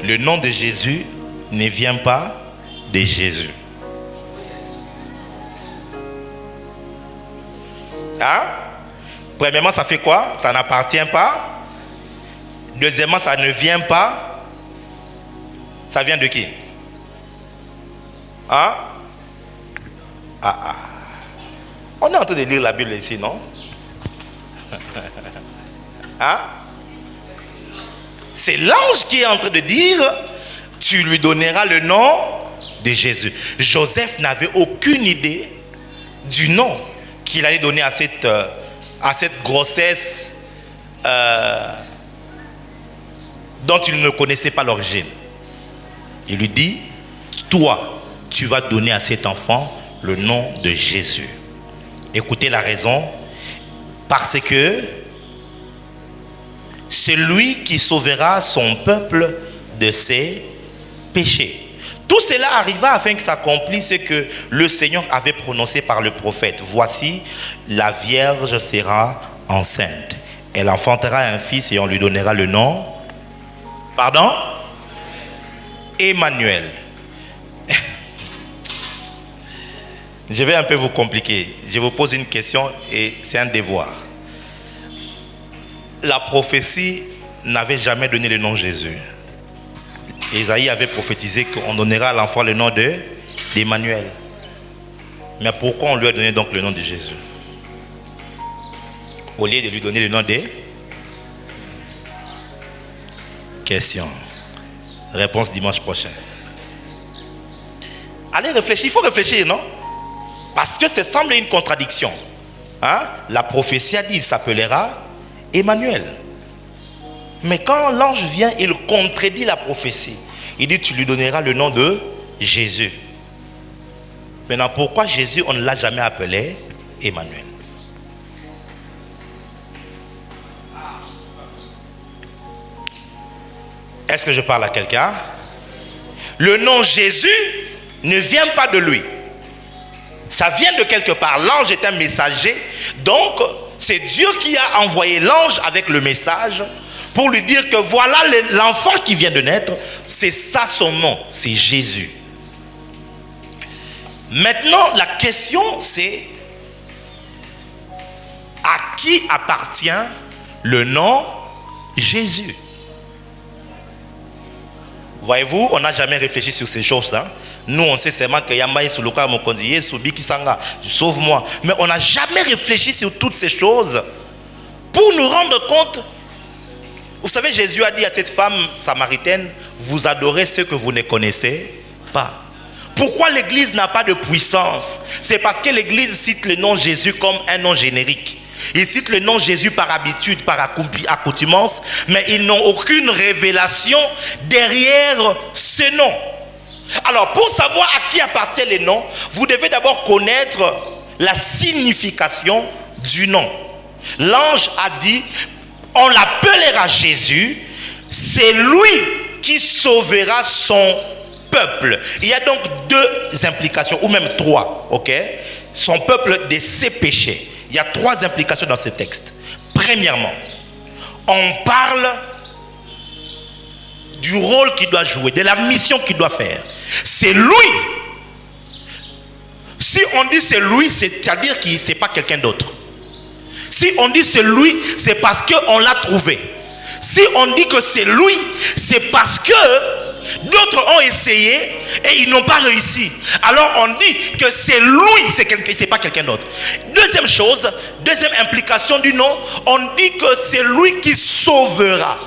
le nom de Jésus ne vient pas de Jésus. Hein? Premièrement, ça fait quoi? Ça n'appartient pas. Deuxièmement, ça ne vient pas. Ça vient de qui? Hein? On est en train de lire la Bible ici, non? Hein? C'est l'ange qui est en train de dire, tu lui donneras le nom de Jésus. Joseph n'avait aucune idée du nom qu'il allait donner à cette grossesse dont il ne connaissait pas l'origine. Il lui dit, toi, tu vas donner à cet enfant le nom de Jésus. Écoutez la raison. Parce que c'est lui qui sauvera son peuple de ses péchés. Tout cela arriva afin que s'accomplisse ce que le Seigneur avait prononcé par le prophète. Voici, la Vierge sera enceinte. Elle enfantera un fils et on lui donnera le nom. Pardon? Emmanuel. Je vais un peu vous compliquer. Je vous pose une question et c'est un devoir. La prophétie n'avait jamais donné le nom de Jésus. Ésaïe avait prophétisé qu'on donnera à l'enfant le nom d'Emmanuel. Mais pourquoi on lui a donné donc le nom de Jésus? Au lieu de lui donner le nom de... Question. Réponse dimanche prochain. Allez réfléchir, il faut réfléchir, non? Parce que ça semble une contradiction. hein, la prophétie a dit, il s'appellera Emmanuel. Mais quand l'ange vient, il contredit la prophétie. Il dit, tu lui donneras le nom de Jésus. Maintenant, pourquoi Jésus, on ne l'a jamais appelé Emmanuel? Est-ce que je parle à quelqu'un? Le nom Jésus ne vient pas de lui. Ça vient de quelque part. L'ange est un messager. Donc, c'est Dieu qui a envoyé l'ange avec le message pour lui dire que voilà l'enfant qui vient de naître. C'est ça son nom, c'est Jésus. Maintenant, la question c'est: à qui appartient le nom Jésus? Voyez-vous, on n'a jamais réfléchi sur ces choses-là. Nous, on sait seulement que Yamaï sous le cas mon conseiller, Soubi Kisanga, sauve-moi. Mais on n'a jamais réfléchi sur toutes ces choses pour nous rendre compte. Vous savez, Jésus a dit à cette femme samaritaine, vous adorez ceux que vous ne connaissez pas. Pourquoi l'Église n'a pas de puissance? C'est parce que l'Église cite le nom Jésus comme un nom générique. Ils citent le nom Jésus par habitude, par accoutumance, mais ils n'ont aucune révélation derrière ce nom. Alors, pour savoir à qui appartient les noms, vous devez d'abord connaître la signification du nom. L'ange a dit, on l'appellera Jésus, c'est lui qui sauvera son peuple. Il y a donc deux implications, ou même trois, ok? Son peuple de ses péchés. Il y a trois implications dans ce texte. Premièrement, on parle du rôle qu'il doit jouer, de la mission qu'il doit faire. C'est lui. Si on dit c'est lui, c'est-à-dire que ce n'est pas quelqu'un d'autre. Si on dit c'est lui, c'est parce qu'on l'a trouvé. Si on dit que c'est lui, c'est parce que d'autres ont essayé et ils n'ont pas réussi. Alors on dit que c'est lui, c'est pas quelqu'un d'autre. Deuxième chose, deuxième implication du nom, on dit que c'est lui qui sauvera.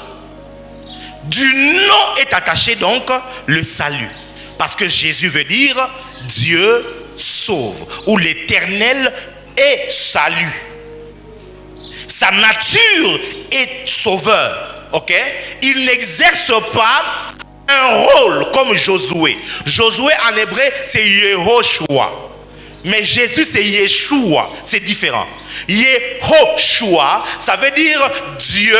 Du nom est attaché donc le salut. Parce que Jésus veut dire Dieu sauve, ou l'Éternel est salut. Sa nature est sauveur, ok? Il n'exerce pas un rôle comme Josué. Josué en hébreu c'est Yehoshua. Mais Jésus c'est Yeshua, c'est différent. Yehoshua, ça veut dire Dieu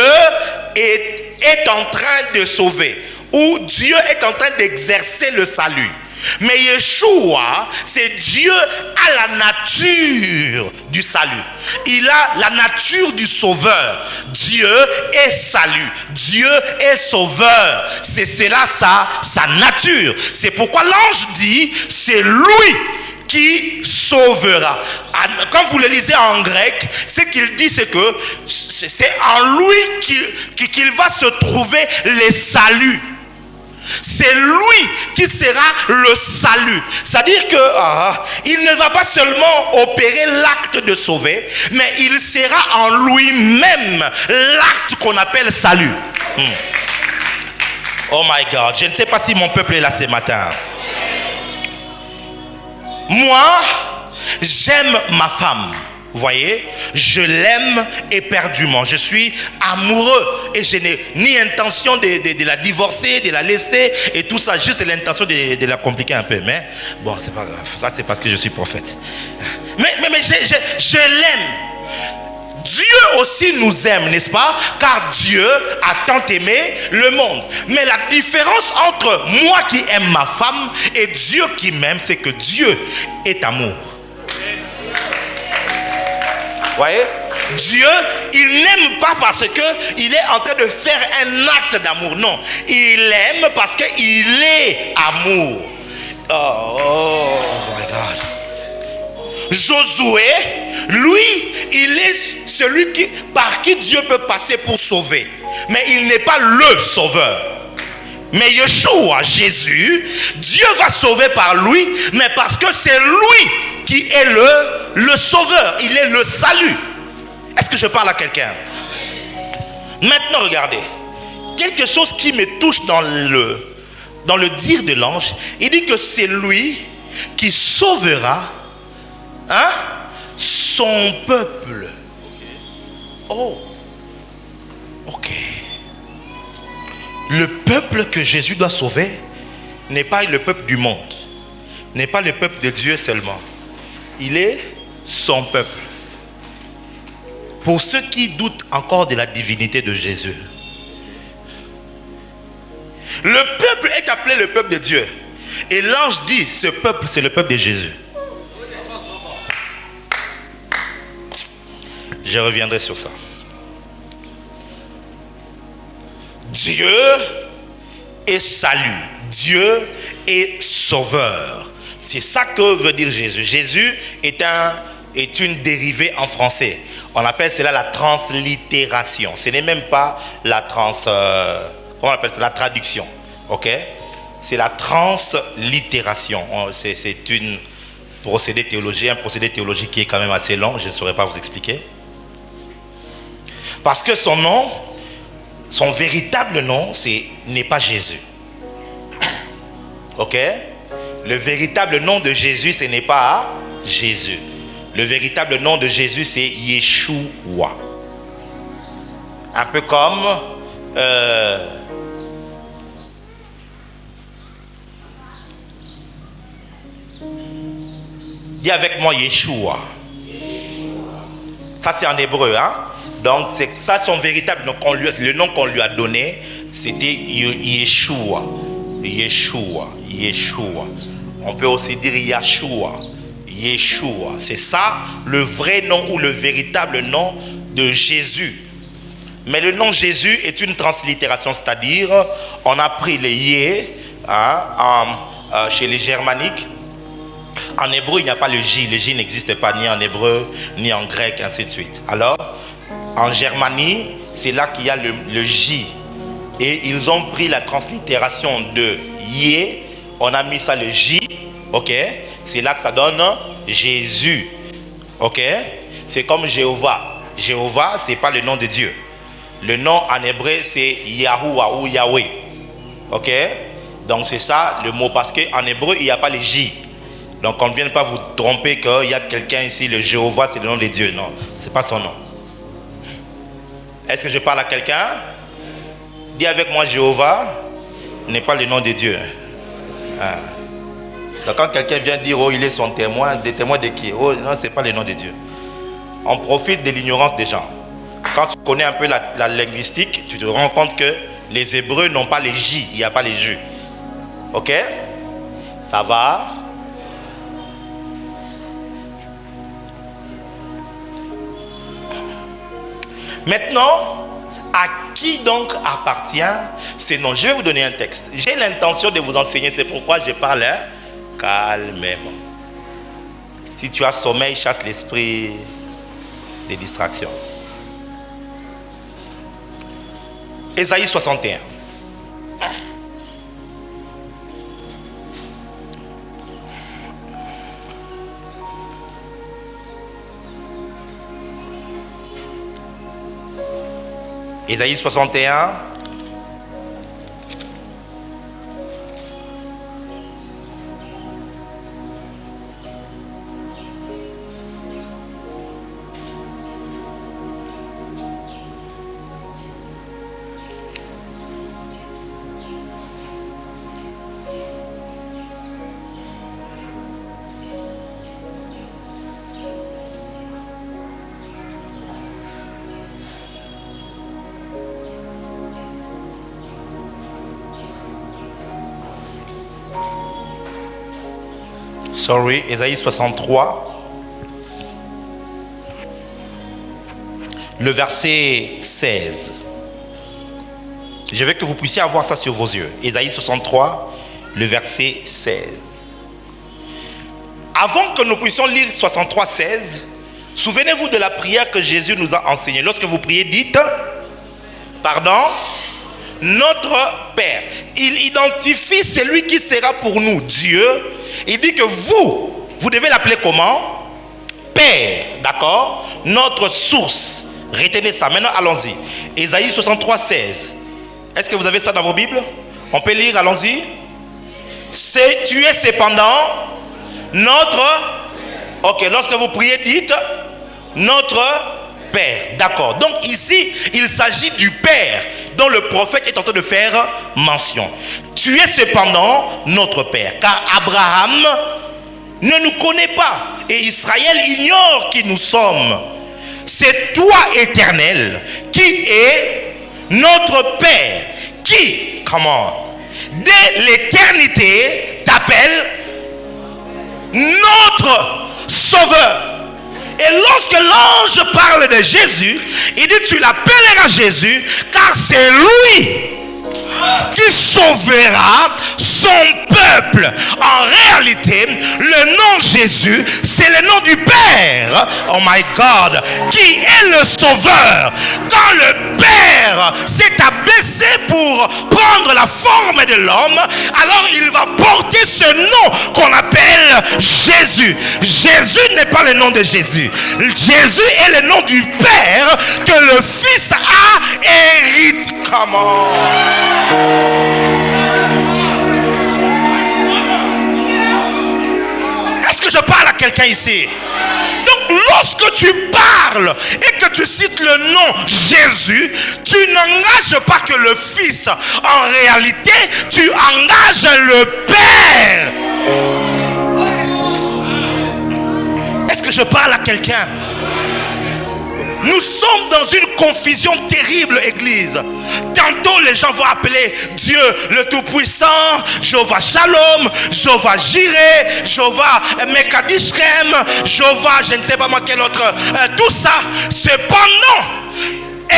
est en train de sauver. Ou Dieu est en train d'exercer le salut. Mais Yeshua, c'est Dieu a la nature du salut. Il a la nature du sauveur. Dieu est salut. Dieu est sauveur. C'est cela sa nature. C'est pourquoi l'ange dit, c'est lui qui sauvera. Quand vous le lisez en grec, ce qu'il dit, c'est que c'est en lui qu'il va se trouver le salut. C'est lui qui sera le salut. C'est-à-dire que il ne va pas seulement opérer l'acte de sauver, mais il sera en lui-même l'acte qu'on appelle salut. Oh my God, je ne sais pas si mon peuple est là ce matin. Moi, j'aime ma femme. Vous voyez, je l'aime éperdument. Je suis amoureux et je n'ai ni intention de la divorcer, de la laisser et tout ça. Juste l'intention de la compliquer un peu. Mais bon, c'est pas grave. Ça, c'est parce que je suis prophète. Mais je l'aime. Dieu aussi nous aime, n'est-ce pas? Car Dieu a tant aimé le monde. Mais la différence entre moi qui aime ma femme et Dieu qui m'aime, c'est que Dieu est amour. Voyez, Dieu, il n'aime pas parce qu'il est en train de faire un acte d'amour. Non, il aime parce qu'il est amour. Oh my God. Josué, lui, il est celui par qui Dieu peut passer pour sauver. Mais il n'est pas le sauveur. Mais Yeshua, Jésus, Dieu va sauver par lui, mais parce que c'est lui qui est le sauveur. Il est le salut. Est-ce que je parle à quelqu'un? Maintenant, regardez. Quelque chose qui me touche dans le dire de l'ange, il dit que c'est lui qui sauvera son peuple. Oh, ok. Le peuple que Jésus doit sauver n'est pas le peuple du monde, n'est pas le peuple de Dieu seulement. Il est son peuple. Pour ceux qui doutent encore de la divinité de Jésus, le peuple est appelé le peuple de Dieu. Et l'ange dit, ce peuple, c'est le peuple de Jésus. Je reviendrai sur ça. Dieu est salut. Dieu est sauveur. C'est ça que veut dire Jésus. Jésus est une dérivée en français. On appelle cela la translittération. Ce n'est même pas la comment on appelle ça, la traduction. Ok? C'est la translittération. C'est un procédé théologique qui est quand même assez long. Je ne saurais pas vous expliquer. Parce que son nom, son véritable nom, n'est pas Jésus. Ok? Le véritable nom de Jésus, ce n'est pas Jésus. Le véritable nom de Jésus, c'est Yeshua. Un peu comme dis avec moi Yeshua. Ça c'est en hébreu, hein? Donc c'est ça son véritable nom. Le nom qu'on lui a donné, c'était Yeshua. Yeshua. Yeshua. On peut aussi dire Yahshua. Yeshua. C'est ça le vrai nom ou le véritable nom de Jésus. Mais le nom Jésus est une translittération, c'est-à-dire on a pris les yé chez les germaniques. En hébreu, il n'y a pas le J. Le J n'existe pas ni en hébreu, ni en grec, ainsi de suite. Alors, en Germanie, c'est là qu'il y a le J. Et ils ont pris la translittération de Yé. On a mis ça le J. Ok? C'est là que ça donne Jésus. Ok? C'est comme Jéhovah. Jéhovah, ce n'est pas le nom de Dieu. Le nom en hébreu, c'est Yahuwah ou Yahweh. Ok? Donc c'est ça le mot. Parce qu'en hébreu, il n'y a pas le J. Donc on ne vienne pas vous tromper qu'il y a quelqu'un ici, le Jéhovah, c'est le nom de Dieu. Non, ce n'est pas son nom. Est-ce que je parle à quelqu'un? Dis avec moi, Jéhovah n'est pas le nom de Dieu. Ah. Donc quand quelqu'un vient dire, oh, il est son témoin, des témoins de qui? Oh, non, ce n'est pas le nom de Dieu. On profite de l'ignorance des gens. Quand tu connais un peu la linguistique, tu te rends compte que les Hébreux n'ont pas les J, il n'y a pas les J. Ok? Ça va? Maintenant, à qui donc appartient ces noms? Je vais vous donner un texte. J'ai l'intention de vous enseigner, c'est pourquoi je parle calmement. Si tu as sommeil, chasse l'esprit des distractions. Ésaïe 61. Ésaïe 61. Ésaïe 63, le verset 16. Je veux que vous puissiez avoir ça sur vos yeux. Ésaïe 63, le verset 16. Avant que nous puissions lire 63, 16, souvenez-vous de la prière que Jésus nous a enseignée. Lorsque vous priez, dites, pardon, notre Père. Il identifie celui qui sera pour nous Dieu. Il dit que vous devez l'appeler comment? Père, d'accord? Notre source. Retenez ça. Maintenant, allons-y. Ésaïe 63, 16. Est-ce que vous avez ça dans vos Bibles? On peut lire, allons-y. Tu es cependant notre... Ok, lorsque vous priez, dites, Notre Père. D'accord. Donc ici, il s'agit du Père dont le prophète est en train de faire mention. Tu es cependant notre Père, car Abraham ne nous connaît pas et Israël ignore qui nous sommes. C'est toi, Éternel, qui est notre Père, qui, comment, dès l'éternité t'appelle notre Sauveur. Et lorsque l'ange parle de Jésus, il dit tu l'appelleras Jésus, car c'est lui qui sauvera son peuple. En réalité, le nom Jésus, c'est le nom du Père, oh my God, qui est le Sauveur. Quand le Père s'est abaissé pour prendre la forme de l'homme, alors il va porter ce nom qu'on appelle Jésus. Jésus n'est pas le nom de Jésus. Jésus est le nom du Père que le Fils a hérité. Comment? Est-ce que je parle à quelqu'un ici? Donc lorsque tu parles et que tu cites le nom Jésus, tu n'engages pas que le Fils. En réalité, tu engages le Père. Est-ce que je parle à quelqu'un? Nous sommes dans une confusion terrible, Église. Tantôt, les gens vont appeler Dieu le Tout-Puissant, Jéhovah Shalom, Jéhovah Jireh, Jéhovah Mekadishrem, Jéhovah, je ne sais pas moi quel autre, tout ça. Cependant,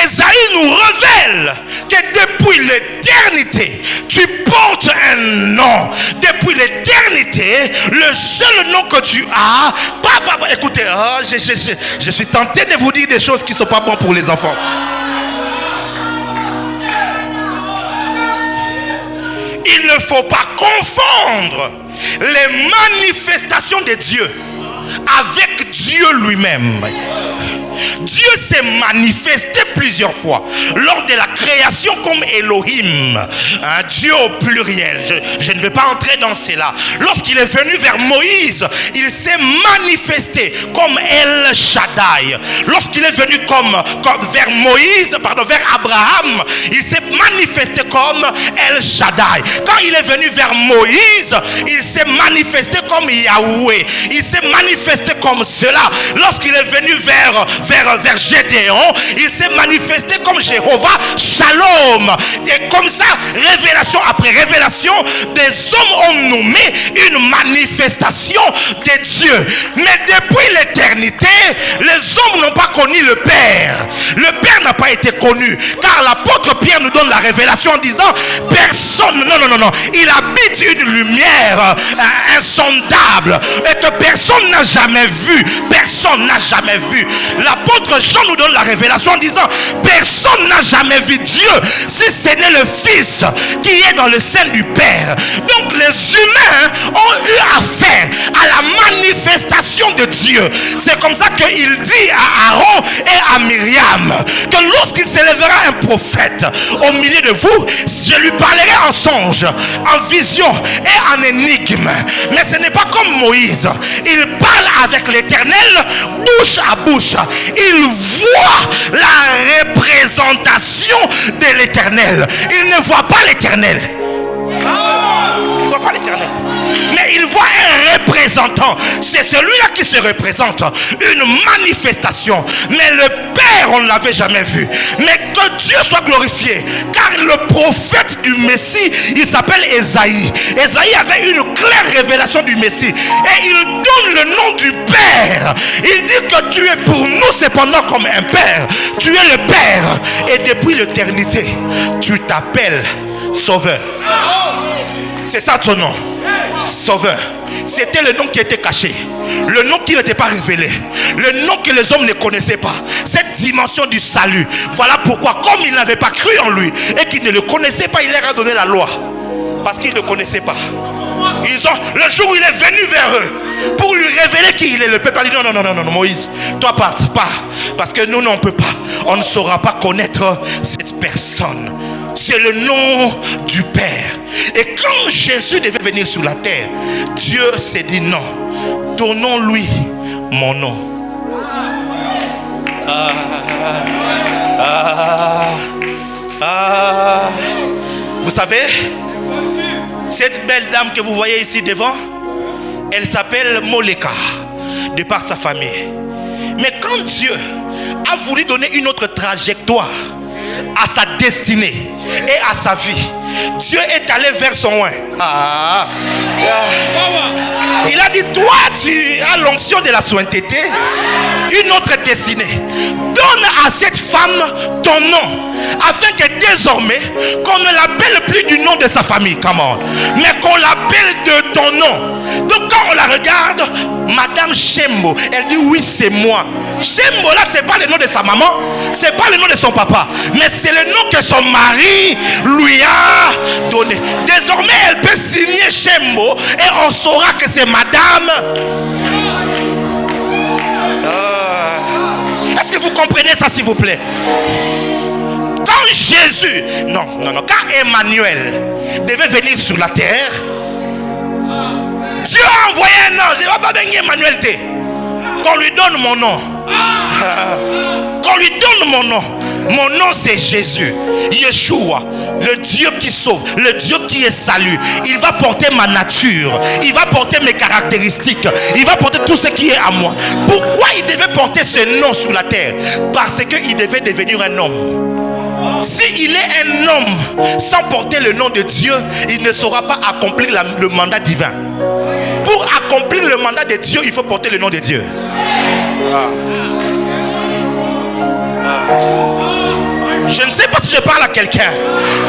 Ésaïe nous révèle que depuis l'éternité, tu portes un nom. Depuis l'éternité, le seul nom que tu as, écoutez, je suis tenté de vous dire des choses qui ne sont pas bonnes pour les enfants. Il ne faut pas confondre les manifestations de Dieu avec Dieu lui-même. Dieu s'est manifesté plusieurs fois lors de la création comme Elohim, Dieu au pluriel. Je ne vais pas entrer dans cela. Lorsqu'il est venu vers Moïse, il s'est manifesté comme El Shaddai. Lorsqu'il est venu vers Moïse, vers Abraham, il s'est manifesté comme El Shaddai. Quand il est venu vers Moïse, il s'est manifesté comme Yahweh. Il s'est manifesté comme cela. Lorsqu'il est venu vers Gédéon, il s'est manifesté comme Jéhovah Shalom. Et comme ça, révélation après révélation, des hommes ont nommé une manifestation de Dieu. Mais depuis l'éternité, les hommes n'ont pas connu le Père. Le Père n'a pas été connu, car l'apôtre Pierre nous donne la révélation en disant personne, non, il habite une lumière insondable et que personne n'a jamais vu. Personne n'a jamais vu. L'apôtre Jean nous donne la révélation en disant personne n'a jamais vu Dieu si ce n'est le Fils qui est dans le sein du Père. Donc les humains ont eu affaire à la manifestation de Dieu. C'est comme ça qu'il dit à Aaron et à Myriam que lorsqu'il s'élèvera un prophète au milieu de vous, je lui parlerai en songe, en vision et en énigme. Mais ce n'est pas comme Moïse. Il parle avec l'Éternel bouche à bouche. Il voit la représentation de l'Éternel. Il ne voit pas l'Éternel. Il ne voit pas l'Éternel. Mais il voit un représentant. C'est celui-là qui se représente. Une manifestation. Mais le Père, on ne l'avait jamais vu. Mais que Dieu soit glorifié. Car le prophète du Messie, il s'appelle Ésaïe. Ésaïe avait une claire révélation du Messie. Et il donne le nom du Père. Il dit que tu es pour nous cependant comme un Père. Tu es le Père. Et depuis l'éternité, tu t'appelles Sauveur. C'est ça ton nom. Sauveur. C'était le nom qui était caché, le nom qui n'était pas révélé, le nom que les hommes ne connaissaient pas, cette dimension du salut. Voilà pourquoi, comme ils n'avaient pas cru en lui et qu'ils ne le connaissaient pas, il leur a donné la loi parce qu'ils ne le connaissaient pas. Le jour où il est venu vers eux pour lui révéler qui il est, le peuple a dit non, Moïse, toi pars, parce que nous on peut pas, on ne saura pas connaître cette personne. C'est le nom du Père. Et quand Jésus devait venir sur la terre, Dieu s'est dit non, donnons-lui mon nom. Vous savez, cette belle dame que vous voyez ici devant, elle s'appelle Moleka, de par sa famille. Mais quand Dieu a voulu donner une autre trajectoire à sa destinée et à sa vie, Dieu est allé vers son oin. Il a dit, toi tu as l'onction de la sainteté, une autre destinée. Donne à cette femme ton nom, afin que désormais qu'on ne l'appelle plus du nom de sa famille, come on, mais qu'on l'appelle de ton nom. Donc quand on la regarde, Madame Shembo, elle dit oui c'est moi. Shembo là c'est pas le nom de sa maman, c'est pas le nom de son papa, mais c'est le nom que son mari lui a donné. Désormais elle peut signer Shembo et on saura que c'est Madame. Est-ce que vous comprenez ça s'il vous plaît? Quand Jésus, quand Emmanuel devait venir sur la terre, Dieu a envoyé un ange. Il ne va pas venir Emmanuel T. Qu'on lui donne mon nom. Qu'on lui donne mon nom. Mon nom c'est Jésus, Yeshua, le Dieu qui sauve, le Dieu qui est salut. Il va porter ma nature, il va porter mes caractéristiques, il va porter tout ce qui est à moi. Pourquoi il devait porter ce nom sur la terre? Parce qu'il devait devenir un homme. S'il est un homme sans porter le nom de Dieu, il ne saura pas accomplir le mandat divin. Pour accomplir le mandat de Dieu, il faut porter le nom de Dieu. Je ne sais pas si je parle à quelqu'un.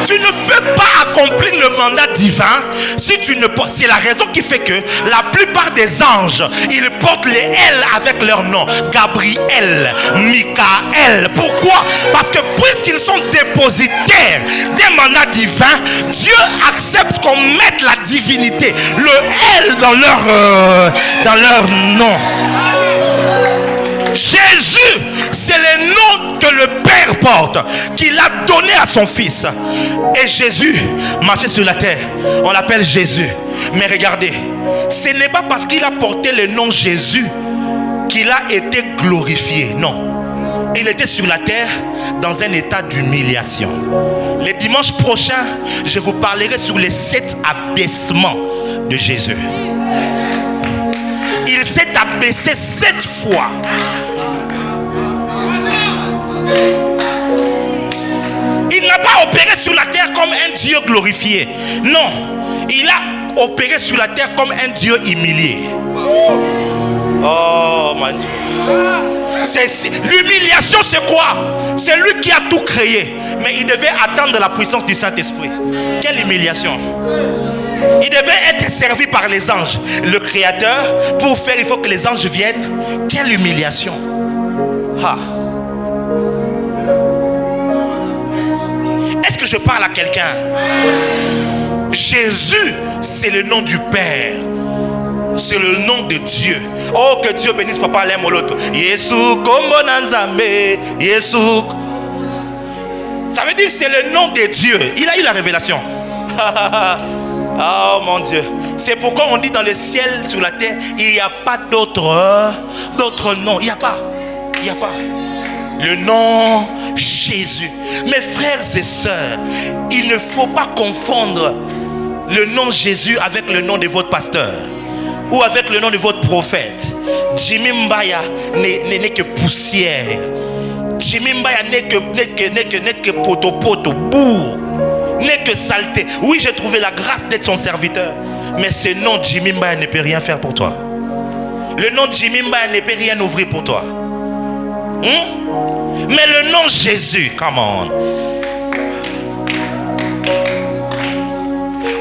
Tu ne peux pas accomplir le mandat divin si tu ne portes. C'est la raison qui fait que la plupart des anges, ils portent les L avec leur nom. Gabriel, Michael. Pourquoi? Parce que puisqu'ils sont dépositaires des mandats divins, Dieu accepte qu'on mette la divinité, le L dans leur nom. Jésus, c'est le nom que le Père porte, qu'il a donné à son Fils. Et Jésus marchait sur la terre. On l'appelle Jésus. Mais regardez, ce n'est pas parce qu'il a porté le nom Jésus qu'il a été glorifié. Non. Il était sur la terre dans un état d'humiliation. Le dimanche prochain, je vous parlerai sur les 7 abaissements de Jésus. Il s'est abaissé 7 fois. Il n'a pas opéré sur la terre comme un Dieu glorifié. Non, il a opéré sur la terre comme un Dieu humilié. Oh mon Dieu. L'humiliation c'est quoi? C'est lui qui a tout créé, mais il devait attendre la puissance du Saint-Esprit. Quelle humiliation! Il devait être servi par les anges. Le Créateur, pour faire, il faut que les anges viennent. Quelle humiliation! Est-ce que je parle à quelqu'un? Jésus, c'est le nom du Père. C'est le nom de Dieu. Oh, que Dieu bénisse Papa Alain Moloto. Yesu Kombo Nanzambe. Yesu. Ça veut dire c'est le nom de Dieu. Il a eu la révélation. Oh mon Dieu. C'est pourquoi on dit dans le ciel, sur la terre, il n'y a pas d'autre nom. Il n'y a pas. Il n'y a pas. Le nom Jésus. Mes frères et sœurs, il ne faut pas confondre le nom Jésus avec le nom de votre pasteur ou avec le nom de votre prophète. Jimmy Mbaya n'est que poussière. Jimmy Mbaya n'est que poto, bourre, n'est que saleté. Oui, j'ai trouvé la grâce d'être son serviteur, mais ce nom Jimmy Mbaya ne peut rien faire pour toi. Le nom Jimmy Mbaya ne peut rien ouvrir pour toi. Mais le nom Jésus, come on.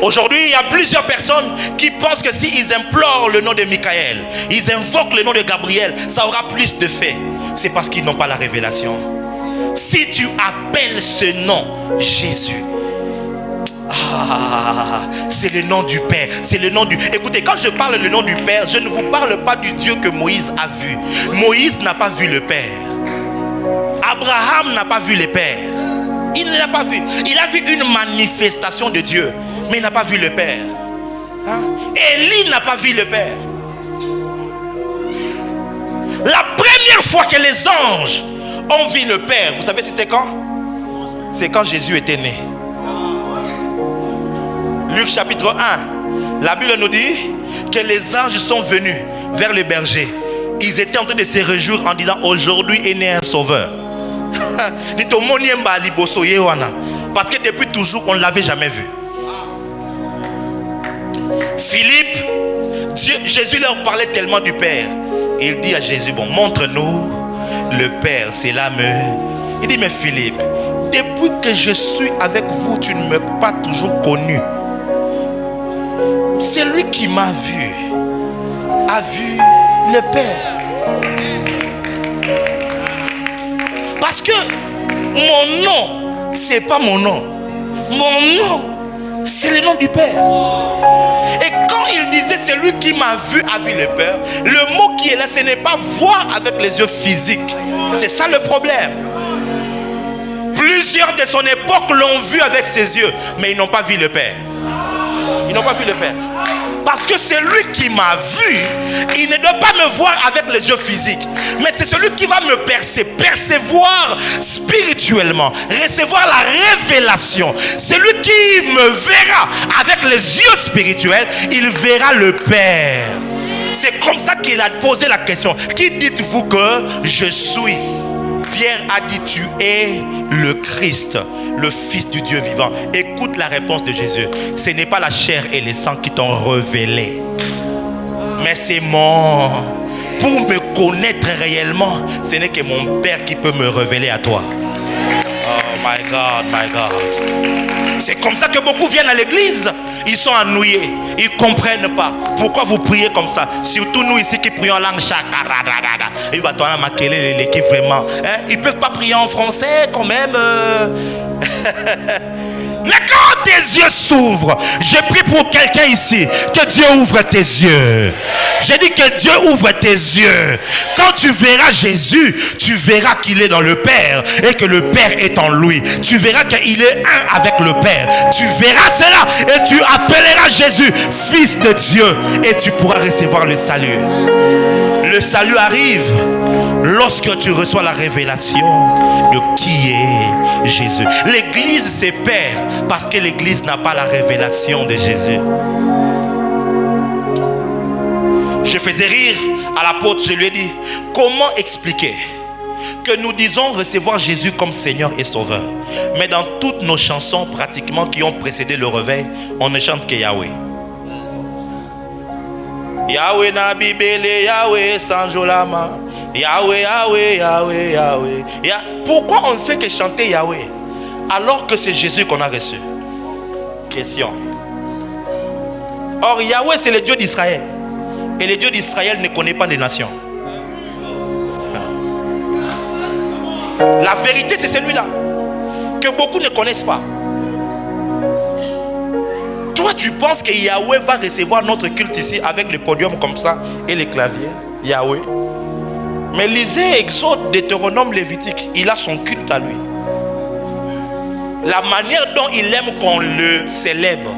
Aujourd'hui, il y a plusieurs personnes qui pensent que s'ils implorent le nom de Michael, ils invoquent le nom de Gabriel, ça aura plus de fait. C'est parce qu'ils n'ont pas la révélation. Si tu appelles ce nom Jésus, c'est le nom du Père, c'est le nom du... Écoutez, quand je parle le nom du Père, je ne vous parle pas du Dieu que Moïse a vu. Moïse n'a pas vu le Père. Abraham n'a pas vu le Père. Il ne l'a pas vu. Il a vu une manifestation de Dieu, mais il n'a pas vu le Père. Élie n'a pas vu le Père. La première fois que les anges on vit le Père. Vous savez c'était quand? C'est quand Jésus était né. Luc chapitre 1. La Bible nous dit que les anges sont venus vers les bergers. Ils étaient en train de se réjouir en disant aujourd'hui est né un sauveur. Parce que depuis toujours on ne l'avait jamais vu. Philippe, Jésus leur parlait tellement du Père. Il dit à Jésus, bon, montre-nous le Père. C'est là, il dit, mais Philippe, depuis que je suis avec vous, tu ne m'as pas toujours connu. C'est lui qui m'a vu, a vu le Père. Parce que mon nom, c'est pas mon nom. Mon nom, c'est le nom du Père. Et quand il disait c'est lui qui m'a vu a vu le Père, le mot qui est là, ce n'est pas voir avec les yeux physiques. C'est ça le problème. Plusieurs de son époque l'ont vu avec ses yeux, mais ils n'ont pas vu le Père. Ils n'ont pas vu le Père. Parce que c'est lui qui m'a vu. Il ne doit pas me voir avec les yeux physiques, mais c'est celui qui va me percevoir spirituellement, recevoir la révélation. Celui qui me verra avec les yeux spirituels, il verra le Père. C'est comme ça qu'il a posé la question. Qui dites-vous que je suis? Pierre a dit, tu es le Christ, le Fils du Dieu vivant. Écoute la réponse de Jésus. Ce n'est pas la chair et le sang qui t'ont révélé, mais c'est mon... Pour me connaître réellement, ce n'est que mon Père qui peut me révéler à toi. Oh my God, my God. C'est comme ça que beaucoup viennent à l'église. Ils sont ennuyés. Ils ne comprennent pas. Pourquoi vous priez comme ça? Surtout nous ici qui prions en langue chakaradada. Ils ne peuvent pas prier en français quand même. Mais quand tes yeux s'ouvrent, je prie pour quelqu'un ici, que Dieu ouvre tes yeux. J'ai dit que Dieu ouvre tes yeux. Quand tu verras Jésus, tu verras qu'il est dans le Père et que le Père est en lui. Tu verras qu'il est un avec le Père. Tu verras cela et tu appelleras Jésus Fils de Dieu et tu pourras recevoir le salut. Le salut arrive lorsque tu reçois la révélation de qui est Jésus. L'église se perd parce que l'église n'a pas la révélation de Jésus. Je faisais rire à l'apôtre, je lui ai dit, comment expliquer que nous disons recevoir Jésus comme Seigneur et Sauveur, mais dans toutes nos chansons pratiquement qui ont précédé le réveil, on ne chante que Yahweh. Yahweh na bibele, Yahweh sanjolama, Yahweh, Yahweh, Yahweh, Yahweh. Pourquoi on ne fait que chanter Yahweh alors que c'est Jésus qu'on a reçu? Question. Or Yahweh c'est le Dieu d'Israël. Et le Dieu d'Israël ne connaît pas les nations. La vérité c'est celui-là que beaucoup ne connaissent pas. Toi tu penses que Yahweh va recevoir notre culte ici avec le podium comme ça et les claviers? Yahweh. Mais lisez Exode, Deutéronome, Lévitique, il a son culte à lui. La manière dont il aime qu'on le célèbre.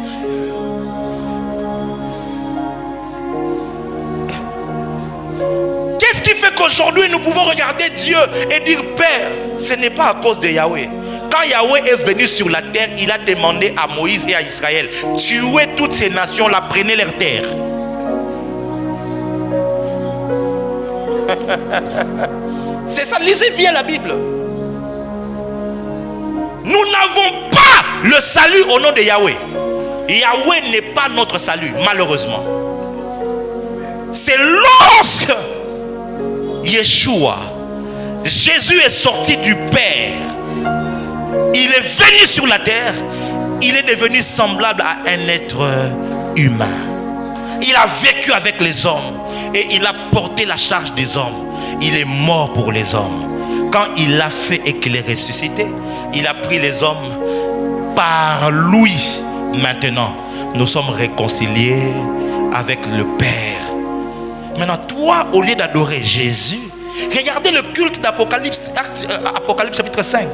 Qu'est-ce qui fait qu'aujourd'hui nous pouvons regarder Dieu et dire Père? Ce n'est pas à cause de Yahweh. Quand Yahweh est venu sur la terre, il a demandé à Moïse et à Israël, tuez toutes ces nations-là, prenez leur terre. C'est ça, lisez bien la Bible. Nous n'avons pas le salut au nom de Yahweh. Yahweh n'est pas notre salut, malheureusement. C'est lorsque Yeshua, Jésus est sorti du Père, il est venu sur la terre, il est devenu semblable à un être humain. Il a vécu avec les hommes et il a porté la charge des hommes. Il est mort pour les hommes. Quand il l'a fait et qu'il est ressuscité, il a pris les hommes par lui. Maintenant, nous sommes réconciliés avec le Père. Maintenant, toi, au lieu d'adorer Jésus, regardez le culte d'Apocalypse, Apocalypse chapitre 5.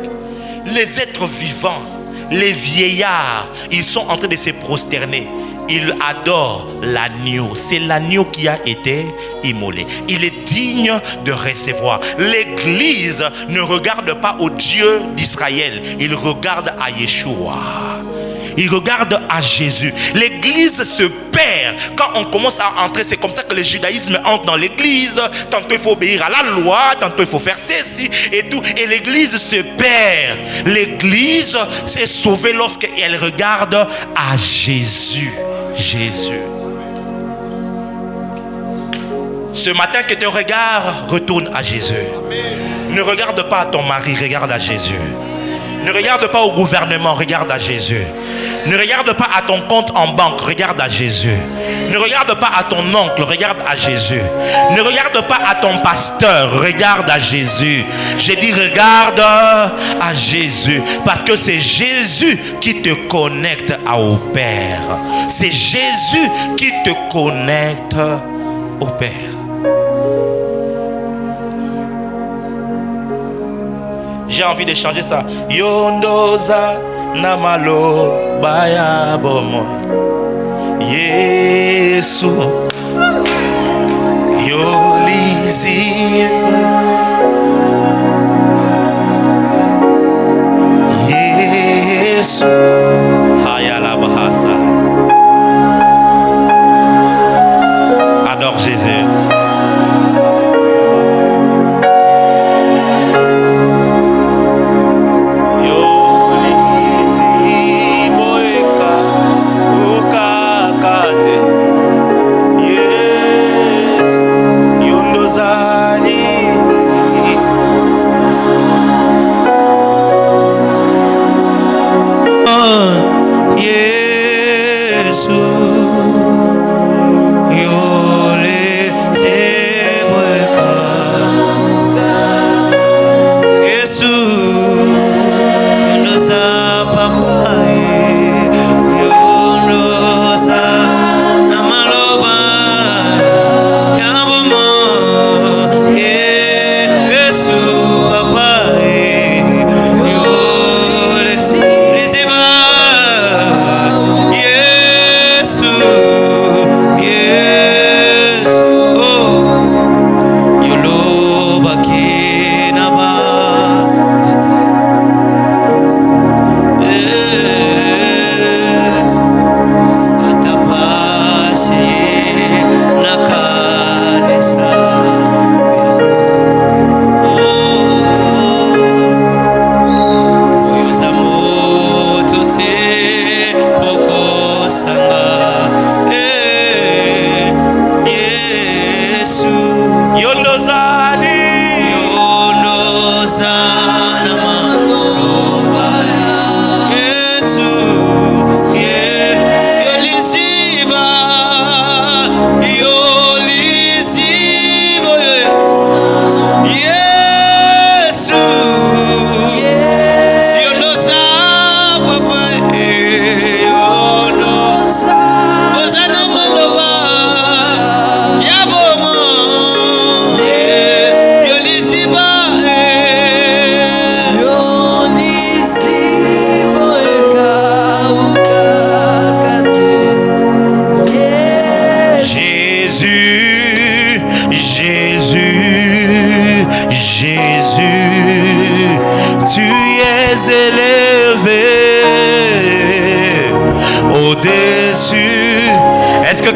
Les êtres vivants, les vieillards, ils sont en train de se prosterner. il adore l'agneau. C'est l'agneau qui a été immolé. Il est digne de recevoir. L'Église ne regarde pas au Dieu d'Israël. Il regarde à Yeshua. Il regarde à Jésus. L'Église se perd. Quand on commence à entrer, c'est comme ça que le judaïsme entre dans l'Église. Tantôt il faut obéir à la loi, tantôt il faut faire ceci et tout. Et l'Église se perd. L'Église s'est sauvée lorsqu'elle regarde à Jésus. Jésus. Ce matin, que ton regard retourne à Jésus. Ne regarde pas à ton mari, regarde à Jésus. Ne regarde pas au gouvernement, regarde à Jésus. Ne regarde pas à ton compte en banque, regarde à Jésus. Ne regarde pas à ton oncle, regarde à Jésus. Ne regarde pas à ton pasteur, regarde à Jésus. J'ai dit regarde à Jésus. Parce que c'est Jésus qui te connecte au Père. C'est Jésus qui te connecte au Père. J'ai envie de changer ça. Yondoza namalo baya bomo. Yesu yolizi. Yesu hayala bahasa. Adore Jésus.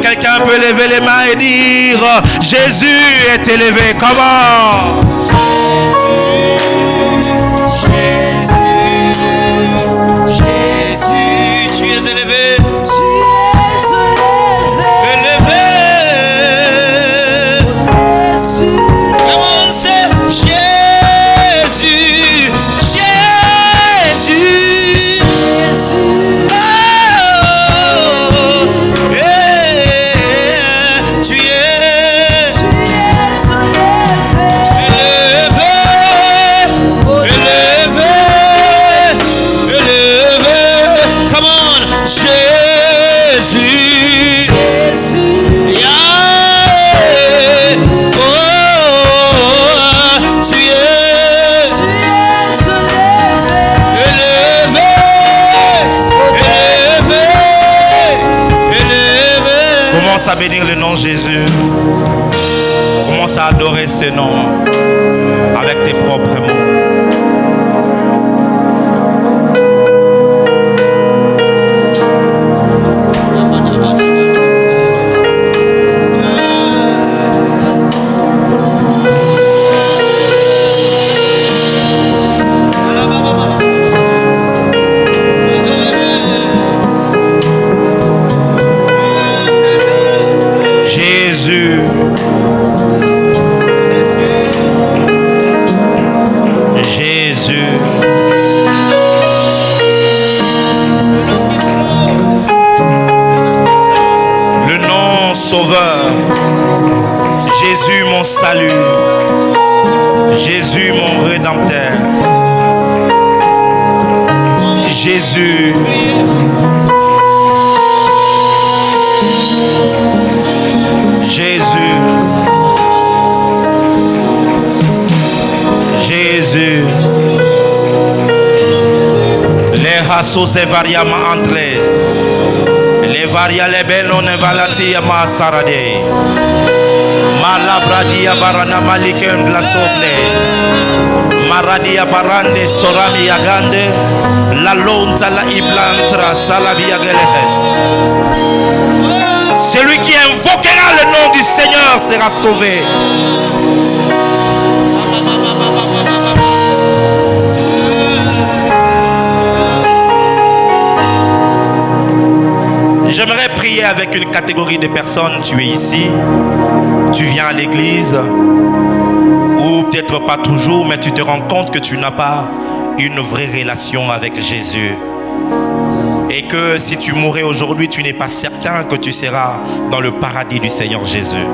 Quelqu'un peut lever les mains et dire Jésus est élevé. Comment? Jésus, tu es élevé. Comment c'est Jésus? Tu es élevé. bénir le nom de Jésus. Commence à adorer ce nom avec tes propres mots. Sauveur, Jésus mon salut, Jésus mon rédempteur, Jésus, Jésus, Jésus, les rasos et variama antles. Le variale bello ne valatia ma sarade. Malabradia barana malikem la soble. Maradia barande sorami agande. La lonta la iblantra salavia gelehes. Celui qui invoquera le nom du Seigneur sera sauvé. J'aimerais prier avec une catégorie de personnes. Tu es ici, tu viens à l'église, ou peut-être pas toujours, mais tu te rends compte que tu n'as pas une vraie relation avec Jésus. Et que si tu mourais aujourd'hui, tu n'es pas certain que tu seras dans le paradis du Seigneur Jésus.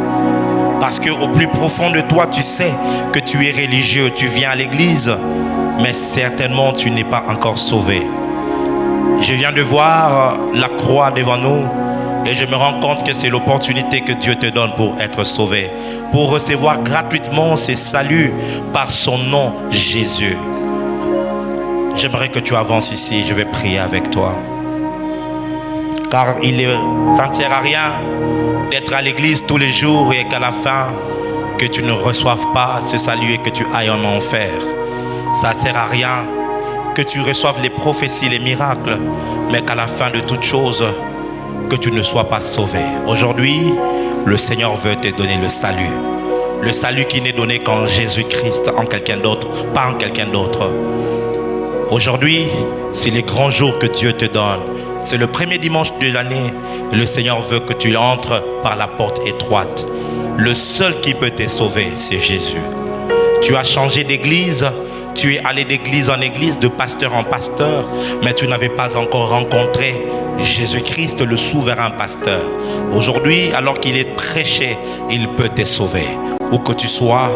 Parce qu'au plus profond de toi, tu sais que tu es religieux, tu viens à l'église, mais certainement tu n'es pas encore sauvé. Je viens de voir la croix devant nous et je me rends compte que c'est l'opportunité que Dieu te donne pour être sauvé, pour recevoir gratuitement ses saluts par son nom Jésus. J'aimerais que tu avances ici, je vais prier avec toi. Car ça ne sert à rien d'être à l'église tous les jours et qu'à la fin que tu ne reçoives pas ce salut et que tu ailles en enfer. Ça ne sert à rien que tu reçoives les prophéties, les miracles, mais qu'à la fin de toutes choses, que tu ne sois pas sauvé. Aujourd'hui, le Seigneur veut te donner le salut. Le salut qui n'est donné qu'en Jésus-Christ, en quelqu'un d'autre, pas en quelqu'un d'autre. Aujourd'hui, c'est les grands jours que Dieu te donne. C'est le premier dimanche de l'année. Le Seigneur veut que tu entres par la porte étroite. Le seul qui peut te sauver, c'est Jésus. Tu as changé d'église. Tu es allé d'église en église, de pasteur en pasteur, mais tu n'avais pas encore rencontré Jésus-Christ, le souverain pasteur. Aujourd'hui, alors qu'il est prêché, il peut te sauver. Où que tu sois,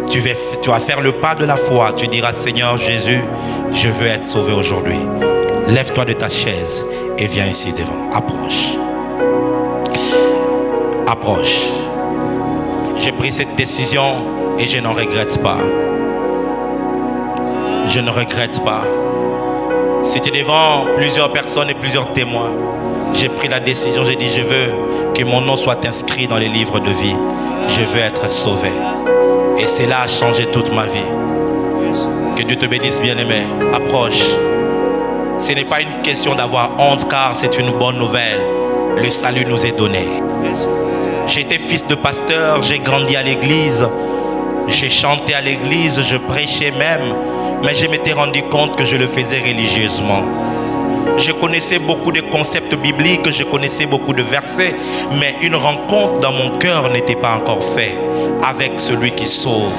tu vas faire le pas de la foi. Tu diras, Seigneur Jésus, je veux être sauvé aujourd'hui. Lève-toi de ta chaise et viens ici devant. Approche. Approche. J'ai pris cette décision et je n'en regrette pas. Je ne regrette pas. C'était devant plusieurs personnes et plusieurs témoins. J'ai pris la décision, j'ai dit, je veux que mon nom soit inscrit dans les livres de vie. Je veux être sauvé. Et cela a changé toute ma vie. Que Dieu te bénisse, bien-aimé. Approche. Ce n'est pas une question d'avoir honte, car c'est une bonne nouvelle. Le salut nous est donné. J'étais fils de pasteur, j'ai grandi à l'église. J'ai chanté à l'église, je prêchais même. Mais je m'étais rendu compte que je le faisais religieusement. Je connaissais beaucoup de concepts bibliques, je connaissais beaucoup de versets, mais une rencontre dans mon cœur n'était pas encore faite avec celui qui sauve.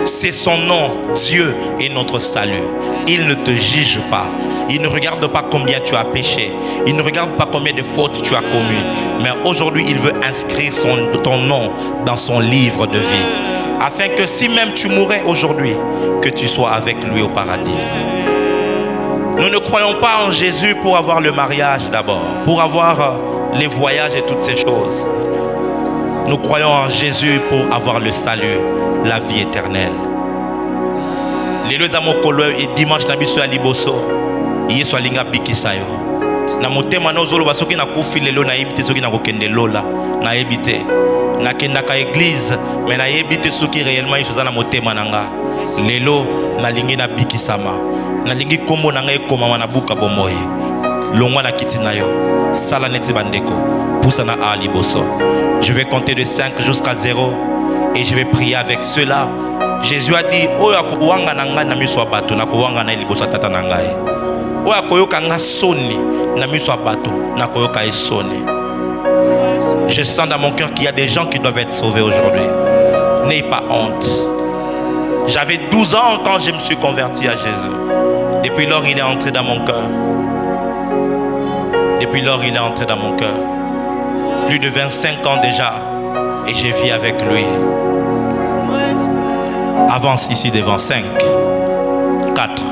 C'est son nom, Dieu est notre salut. Il ne te juge pas. Il ne regarde pas combien tu as péché. Il ne regarde pas combien de fautes tu as commises. Mais aujourd'hui, il veut inscrire ton nom dans son livre de vie. Afin que si même tu mourrais aujourd'hui, que tu sois avec lui au paradis. Nous ne croyons pas en Jésus pour avoir le mariage d'abord, pour avoir les voyages et toutes ces choses. Nous croyons en Jésus pour avoir le salut, la vie éternelle. Les deux amokolo et dimanche nabiso ya liboso, yeso alinga bikisayo. Na motema na ozolo basoki na kufi lelo na yebite soki na kokende lola na yebite. Na kenda ka église mais na yebite soki réellement isoza na motema nanga. Lelo na lingi na bikisama. Na lingi kombo nanga ekoma na buka bomoye. Longwa na kiti na yo. Sala neti bandeko. Poussa na a liboso. Je vais compter de 5 jusqu'à 0 et je vais prier avec cela. Jésus a dit oya kuwanga nanga na miso bato na kuwanga na liboso tata nangai. Oya koyoka nga soni na miso bato na koyoka esoni. Je sens dans mon cœur qu'il y a des gens qui doivent être sauvés aujourd'hui. N'ayez pas honte. J'avais 12 ans quand je me suis converti à Jésus. Depuis lors, il est entré dans mon cœur. Depuis lors, il est entré dans mon cœur. Plus de 25 ans déjà. Et je vis avec lui. Avance ici devant. 5, 4,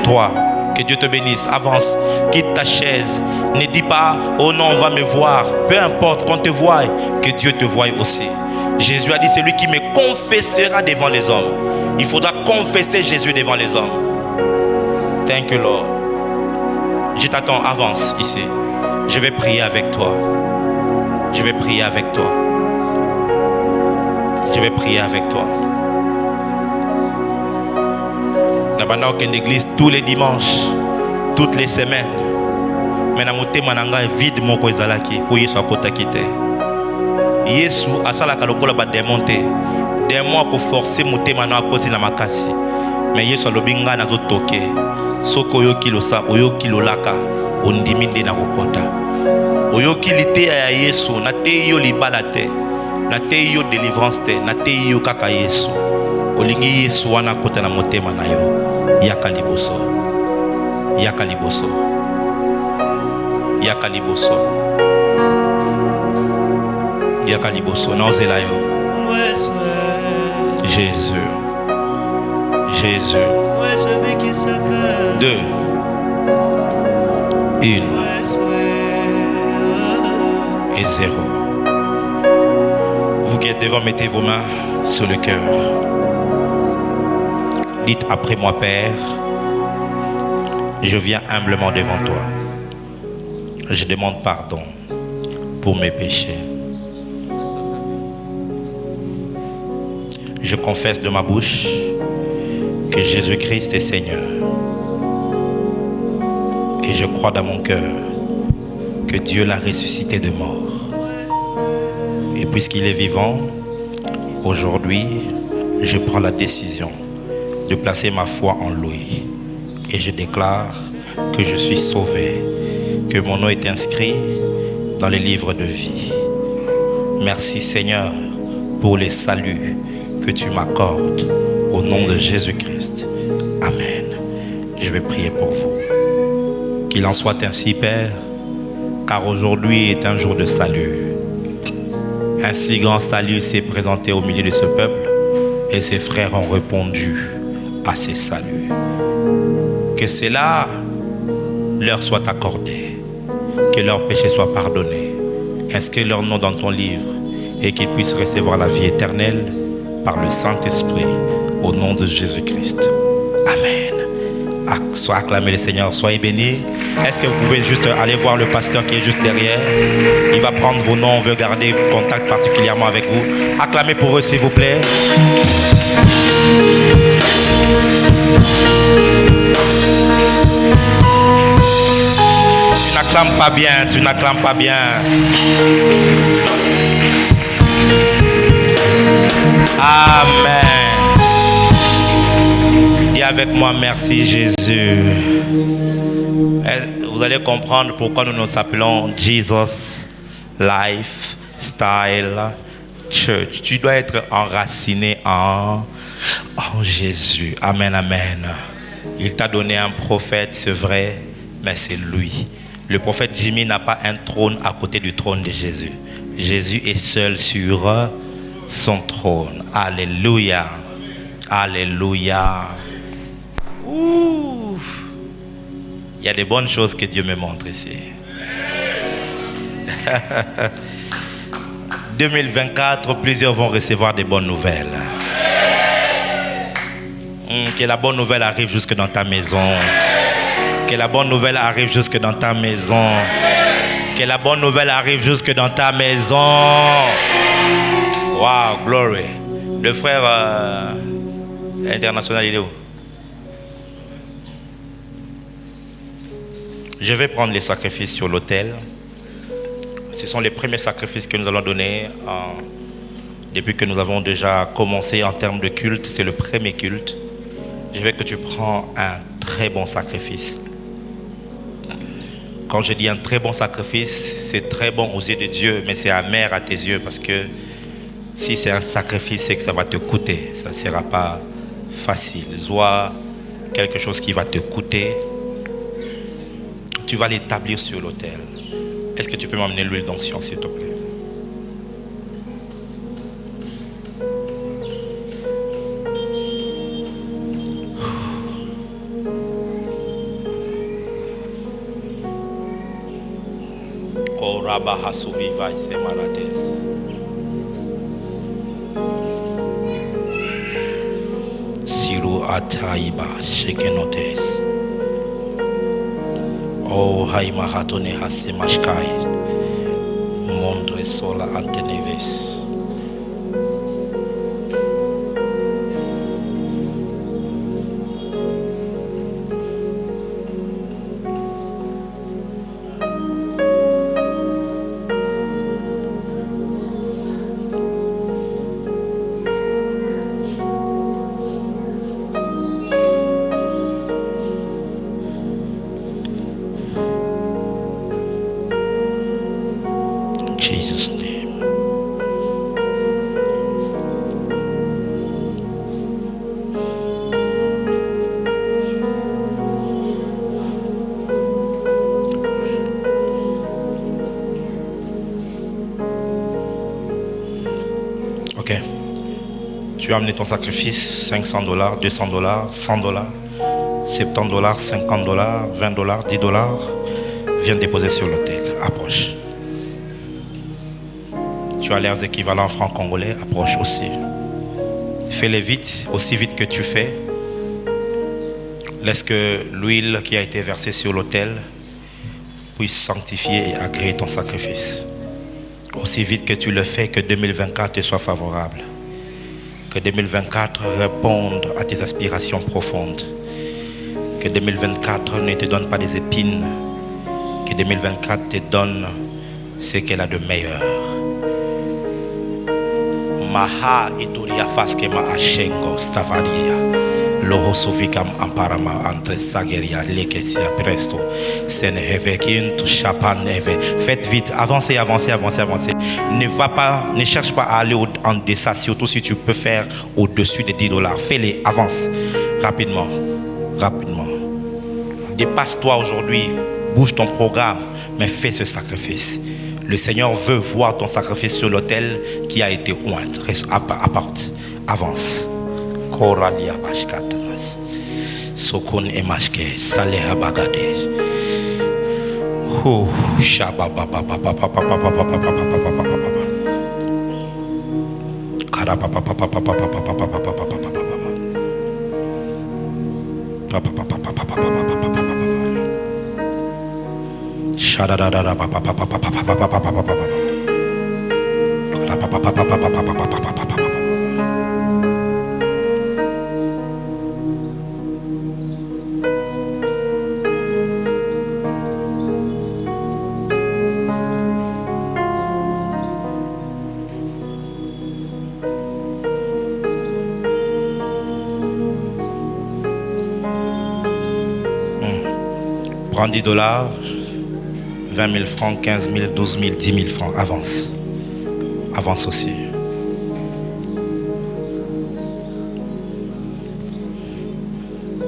3. Que Dieu te bénisse. Avance. Quitte ta chaise. Ne dis pas, oh non, on va me voir. Peu importe qu'on te voie, que Dieu te voie aussi. Jésus a dit, c'est lui qui me confessera devant les hommes. Il faudra confesser Jésus devant les hommes. Thank you, Lord. Je t'attends, avance ici. Je vais prier avec toi. Je vais prier avec toi. Je vais prier avec toi. Nous avons une église tous les dimanches, toutes les semaines. Mais na motema nanga vide moko ezalaki po Yesu akotaki te. Yesu asalaka lokola ba démonter. Démon ko forcer motema na akoti na makasi. Mais Yesu alobi nga na zo toke. Soko oyoki losa, oyoki lolaka, ondimi nde na kokota. Oyoki lite ya Yesu, na te yo libala te. Na te yo délivrance te, na te yo kaka Yesu. Olingi Yesu wana kota na motema na yo. Yaka liboso. Yaka liboso. Yaka liboso. Yaka liboso. Naozela yo. Jésus. Jésus. 2, 1 et 0. Vous qui êtes devant, mettez vos mains sur le cœur. Dites après moi, Père, je viens humblement devant toi. Je demande pardon pour mes péchés. Je confesse de ma bouche que Jésus-Christ est Seigneur. Et je crois dans mon cœur que Dieu l'a ressuscité de mort. Et puisqu'il est vivant, aujourd'hui, je prends la décision de placer ma foi en lui. Et je déclare que je suis sauvé, que mon nom est inscrit dans les livres de vie. Merci Seigneur pour les saluts que tu m'accordes au nom de Jésus-Christ. Amen. Je vais prier pour vous. Qu'il en soit ainsi, Père, car aujourd'hui est un jour de salut. Un si grand salut s'est présenté au milieu de ce peuple et ses frères ont répondu à ces saluts. Que cela leur soit accordé, que leurs péchés soient pardonnés. Inscris leur nom dans ton livre et qu'ils puissent recevoir la vie éternelle par le Saint-Esprit au nom de Jésus-Christ. Amen. Sois acclamé le Seigneur, soyez bénis. Est-ce que vous pouvez juste aller voir le pasteur qui est juste derrière? Il va prendre vos noms, on veut garder contact particulièrement avec vous. Acclamez pour eux s'il vous plaît. Tu n'acclames pas bien, tu n'acclames pas bien. Amen. Dis avec moi, merci Jésus. Vous allez comprendre pourquoi nous nous appelons Jesus Lifestyle Church. Tu dois être enraciné en Jésus. Amen, amen. Il t'a donné un prophète, c'est vrai, mais c'est lui. Le prophète Jimmy n'a pas un trône à côté du trône de Jésus. Jésus est seul sur son trône. Alléluia. Alléluia. Ouh. Il y a des bonnes choses que Dieu me montre ici. 2024, plusieurs vont recevoir des bonnes nouvelles. Que la bonne nouvelle arrive jusque dans ta maison. Que la bonne nouvelle arrive jusque dans ta maison. Que la bonne nouvelle arrive jusque dans ta maison. Wow, glory. Le frère international, il est où? Je vais prendre les sacrifices sur l'autel. Ce sont les premiers sacrifices que nous allons donner depuis que nous avons déjà commencé en termes de culte. C'est le premier culte. Je veux que tu prends un très bon sacrifice. Quand je dis un très bon sacrifice, c'est très bon aux yeux de Dieu, mais c'est amer à tes yeux parce que si c'est un sacrifice, c'est que ça va te coûter. Ça ne sera pas facile. Soit quelque chose qui va te coûter. Tu vas l'établir sur l'autel. Est-ce que tu peux m'amener l'huile d'onction, s'il te plaît? Siru ataiba shekenotes. Oh, haima hatone hase mashkai. Mondre sola anteneves. Jesus' name. Ok. Tu as amené ton sacrifice, $500, $200, $100, $70, $50, $20, $10. Viens déposer sur l'autel. Approche. Tu as l'air équivalent en francs congolais, approche aussi. Fais-les vite, aussi vite que tu fais. Laisse que l'huile qui a été versée sur l'autel puisse sanctifier et agréer ton sacrifice. Aussi vite que tu le fais, que 2024 te soit favorable. Que 2024 réponde à tes aspirations profondes. Que 2024 ne te donne pas des épines. Que 2024 te donne ce qu'elle a de meilleur. Maha ituria faskema ashengo stavaria loho sofikam amparama entre sageria lekesia presto senhevekin to chapaneve. Faites vite, avancez. Ne cherche pas à aller en deçà, surtout si tu peux faire au-dessus de $10. Fais-les, avance rapidement. Dépasse-toi aujourd'hui, bouge ton programme, mais fais ce sacrifice. Le Seigneur veut voir ton sacrifice sur l'autel qui a été oint. Apporte, avance. Koradia bashkatanas. Sokon emashke saleha bagade. Hu shababa papa papa papa papa papa papa papa. Kara papa papa papa papa papa papa papa papa. Papa papa papa papa papa papa. Shadadadada papa papa papa papa papa papa papa. Kara papa papa papa papa papa papa. Prends $10, 20 000 francs, 15 000, 12 000, 10 000 francs. Avance. Avance aussi.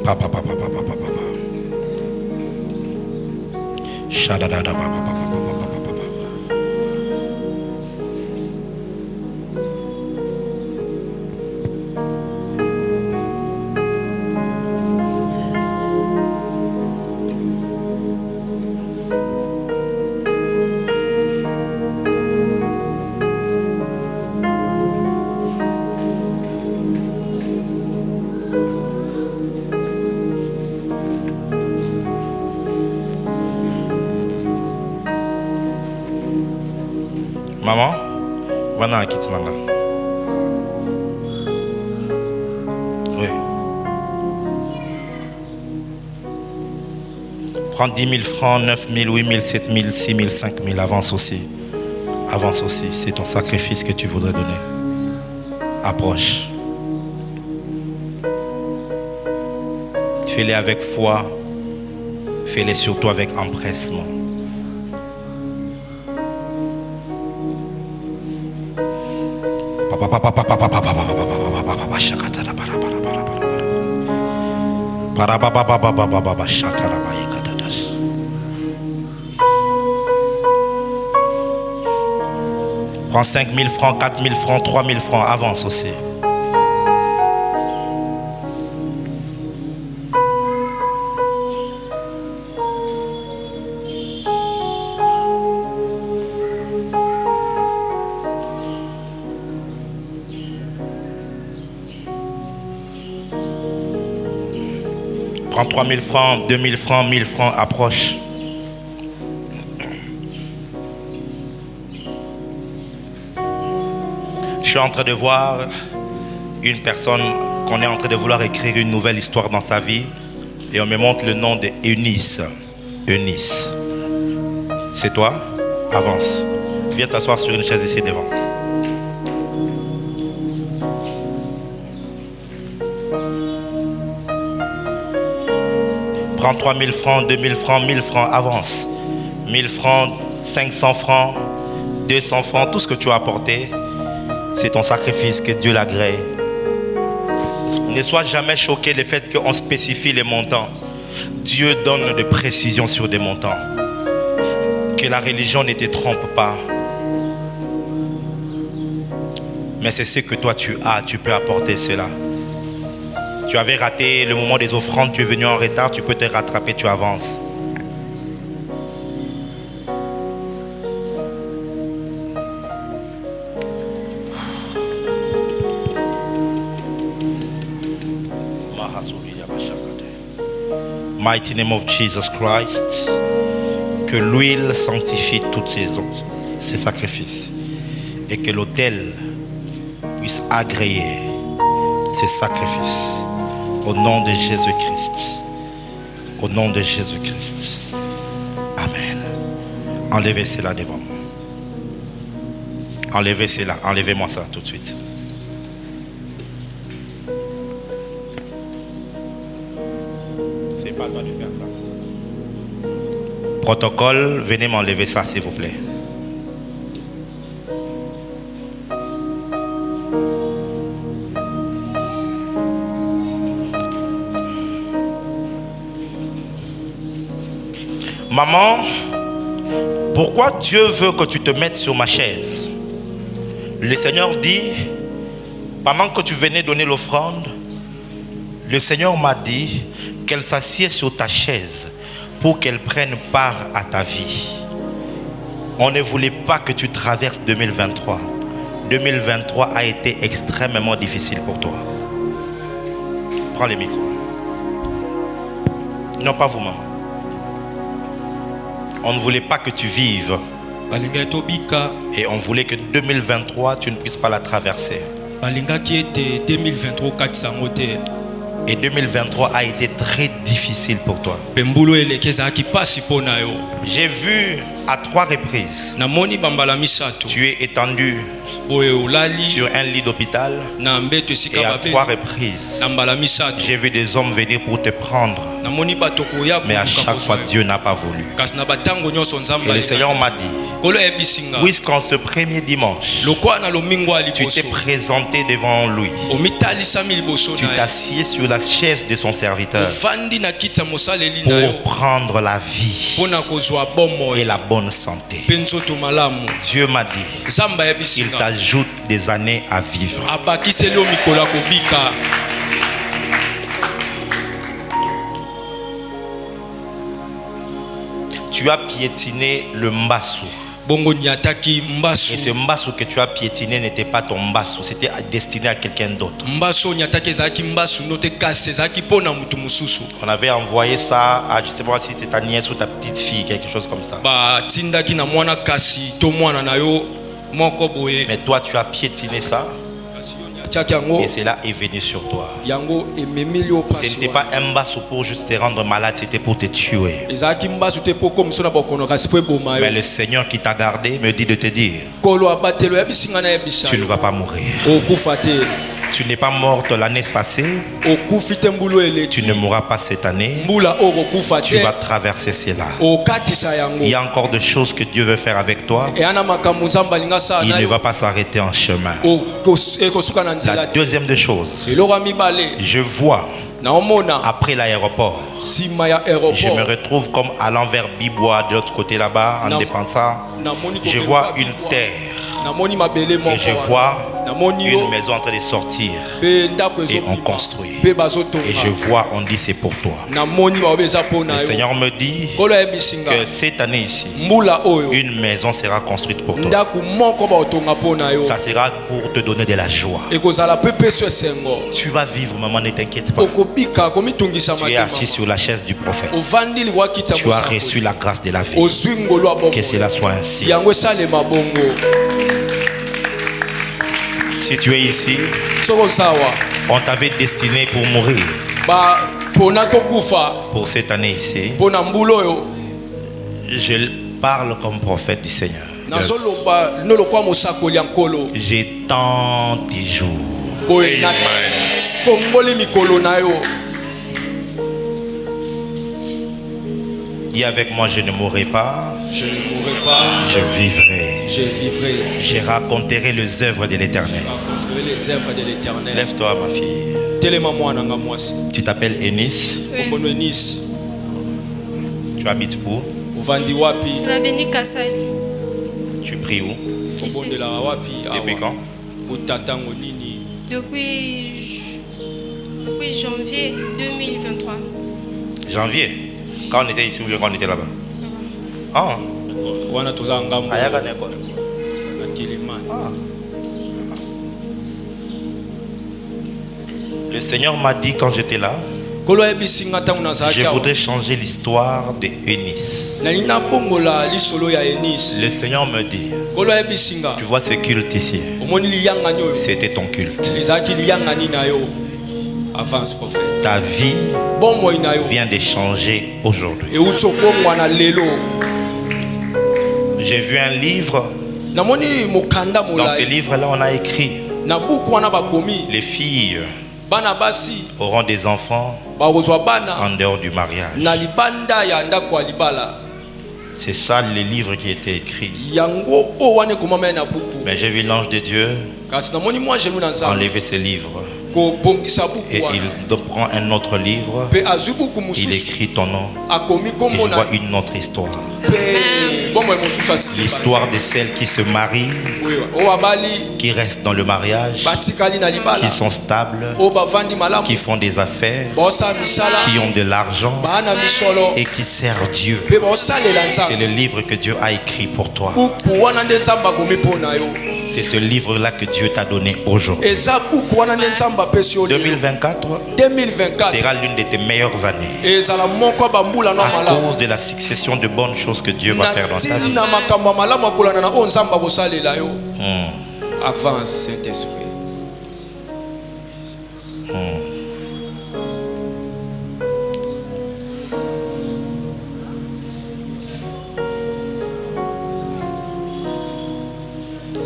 Papa, papa, papa, papa, papa. Shadadada, papa, papa, papa, papa, papa. Maman, voilà la kitinanga. Oui. Prends 10 000 francs, 9 000, 8 000, 7 000, 6 000, 5 000. Avance aussi. Avance aussi. C'est ton sacrifice que tu voudrais donner. Approche. Fais-les avec foi. Fais-les surtout avec empressement. Prends 5 000 francs, 4 000 francs, 3 000 francs. Avance aussi. Prends 3 000 francs, 2 000 francs, 1 000 francs. Approche. Je suis en train de voir une personne qu'on est en train de vouloir écrire une nouvelle histoire dans sa vie et on me montre le nom de Eunice. Eunice. C'est toi? Avance. Viens t'asseoir sur une chaise ici devant. Prends 3 000 francs, 2 000 francs, 1 000 francs. Avance. 1 000 francs, 500 francs, 200 francs. Tout ce que tu as apporté, c'est ton sacrifice, que Dieu l'agrée. Ne sois jamais choqué du fait qu'on spécifie les montants. Dieu donne des précisions sur des montants. Que la religion ne te trompe pas. Mais c'est ce que toi tu as, tu peux apporter cela. Tu avais raté le moment des offrandes, tu es venu en retard, tu peux te rattraper, tu avances. Mighty name of Jesus Christ, que l'huile sanctifie tous ces sacrifices et que l'autel puisse agréer ces sacrifices au nom de Jésus-Christ. Au nom de Jésus-Christ. Amen. Enlevez cela devant moi. Enlevez cela. Enlevez-moi ça tout de suite. C'est pas toi de faire ça. Protocole, venez m'enlever ça s'il vous plaît. Maman, pourquoi Dieu veut que tu te mettes sur ma chaise? Le Seigneur dit, pendant que tu venais donner l'offrande, le Seigneur m'a dit qu'elle s'assied sur ta chaise pour qu'elle prenne part à ta vie. On ne voulait pas que tu traverses 2023. 2023 a été extrêmement difficile pour toi. Prends le micro. Non, pas vous, maman. On ne voulait pas que tu vives. Et on voulait que 2023, tu ne puisses pas la traverser. Et 2023 a été très difficile pour toi. J'ai vu à 3 reprises, tu es étendu sur un lit d'hôpital. Et à 3 reprises, j'ai vu des hommes venir pour te prendre. Mais à chaque fois, Dieu n'a pas voulu. Et le Seigneur m'a dit, puisqu'en ce premier dimanche, tu t'es présenté devant lui, tu t'assieds sur la chaise de son serviteur pour prendre la vie et la bonne santé. Dieu m'a dit, il t'ajoute des années à vivre. Tu as piétiné le mbassou. Et ce mbassou que tu as piétiné n'était pas ton mbassou, c'était destiné à quelqu'un d'autre. On avait envoyé ça à, je ne sais pas si c'était ta nièce ou ta petite fille, quelque chose comme ça. Mais toi, tu as piétiné ça. Et cela est venu sur toi. Ce n'était pas un basso pour juste te rendre malade, c'était pour te tuer. Mais le Seigneur qui t'a gardé me dit de te dire, tu ne vas pas mourir. Tu n'es pas morte l'année passée. Tu ne mourras pas cette année. Tu vas traverser cela. Il y a encore des choses que Dieu veut faire avec toi. Il ne va pas s'arrêter en chemin. La deuxième des choses, je vois après l'aéroport, je me retrouve comme allant vers Bibois de l'autre côté là-bas en dépensant. Je vois une terre et je vois une maison en train de sortir et on construit. Et je vois, on dit c'est pour toi. Le Seigneur me dit que cette année ici, une maison sera construite pour toi. Ça sera pour te donner de la joie. Tu vas vivre, maman, ne t'inquiète pas. Tu es assis sur la chaise du prophète. Tu as reçu la grâce de la vie. Que cela soit ainsi. Si tu es ici, on t'avait destiné pour mourir. Pour cette année ici, je parle comme prophète du Seigneur. J'ai tant de jours. Dis avec moi, je ne mourrai pas. Je ne mourrai pas. Je vivrai. Je vivrai. Je raconterai les œuvres de l'Éternel. Les œuvres de l'Éternel. Lève-toi, ma fille. Tu t'appelles Enis. Oui. Tu habites où? C'est l'avenue Kassai. Tu pries où? Ici. Depuis quand? Depuis janvier 2023. Janvier? Quand on était ici ou quand on était là-bas? Ah. Le Seigneur m'a dit quand j'étais là, je voudrais changer l'histoire de Enis. Le Seigneur me dit, tu vois ce culte ici, c'était ton culte. Avance, prophète. Ta vie vient de changer aujourd'hui. J'ai vu un livre. Dans ce livre-là, on a écrit: les filles auront des enfants en dehors du mariage. C'est ça le livre qui était écrit. Mais j'ai vu l'ange de Dieu enlever ce livre. Et il prend un autre livre. Il écrit ton nom. Et je vois une autre histoire. L'histoire de celles qui se marient, qui restent dans le mariage, qui sont stables, qui font des affaires, qui ont de l'argent et qui servent Dieu. C'est le livre que Dieu a écrit pour toi. C'est ce livre-là que Dieu t'a donné aujourd'hui. 2024 sera l'une de tes meilleures années à cause de la succession de bonnes choses que Dieu va faire dans ta vie. Avance, Saint-Esprit.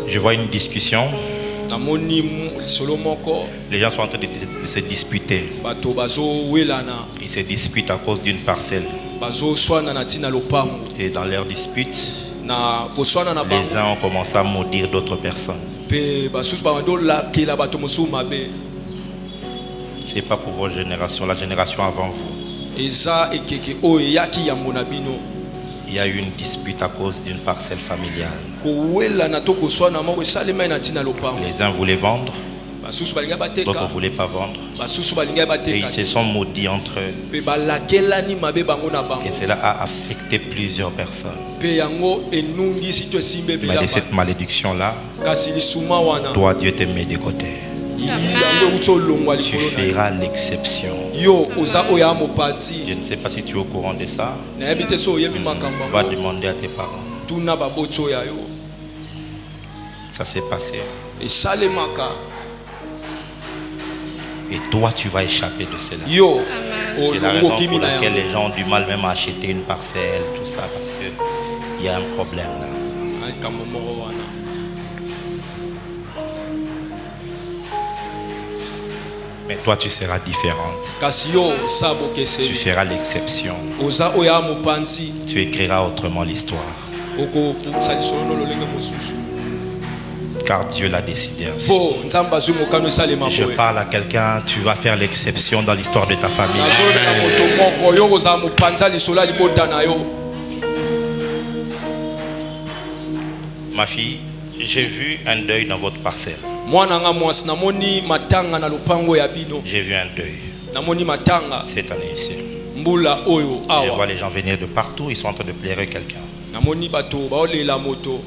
Je vois une discussion. Les gens sont en train de se disputer. Ils se disputent à cause d'une parcelle. Et dans leur dispute, les uns ont commencé à maudire d'autres personnes. C'est pas pour votre génération, la génération avant vous. Il y a eu une dispute à cause d'une parcelle familiale. Les uns voulaient vendre, d'autres ne voulaient pas vendre. Et ils se sont maudits entre eux. Et cela a affecté plusieurs personnes. Mais de cette malédiction-là, toi, Dieu te met de côté. Tu feras l'exception. Je ne sais pas si tu es au courant de ça. Va demander à tes parents. Ça s'est passé. esalemaka. Et toi, tu vas échapper de cela. Yo Amen. C'est la raison olongoki pour mina laquelle yango. les gens ont du mal même à acheter une parcelle, tout ça, parce qu'il y a un problème là. Likambo moko wana. Mais toi, tu seras différente. Kasi yo sabo Tu keseli. feras l'exception. Oza oya mopanzi. Tu écriras autrement l'histoire. Oko salisolo lolenge mosusu. Car Dieu l'a décidé ainsi. Po nzamba zwi mokano esalema Je boye. parle à quelqu'un, tu vas faire l'exception dans l'histoire de ta famille. nazolobela moto moko yo kozala mopanza lisolo ya libota na yo. Ma fille, j'ai vu un deuil dans votre parcelle. Mwana nga mwasi namoni matanga na lopango ya bino. J'ai vu un deuil Namoni matanga cette année ici. mbula oyo Je vois awa. les gens venir de partout, ils sont en train de plairer quelqu'un. Namoni bato baolela moto.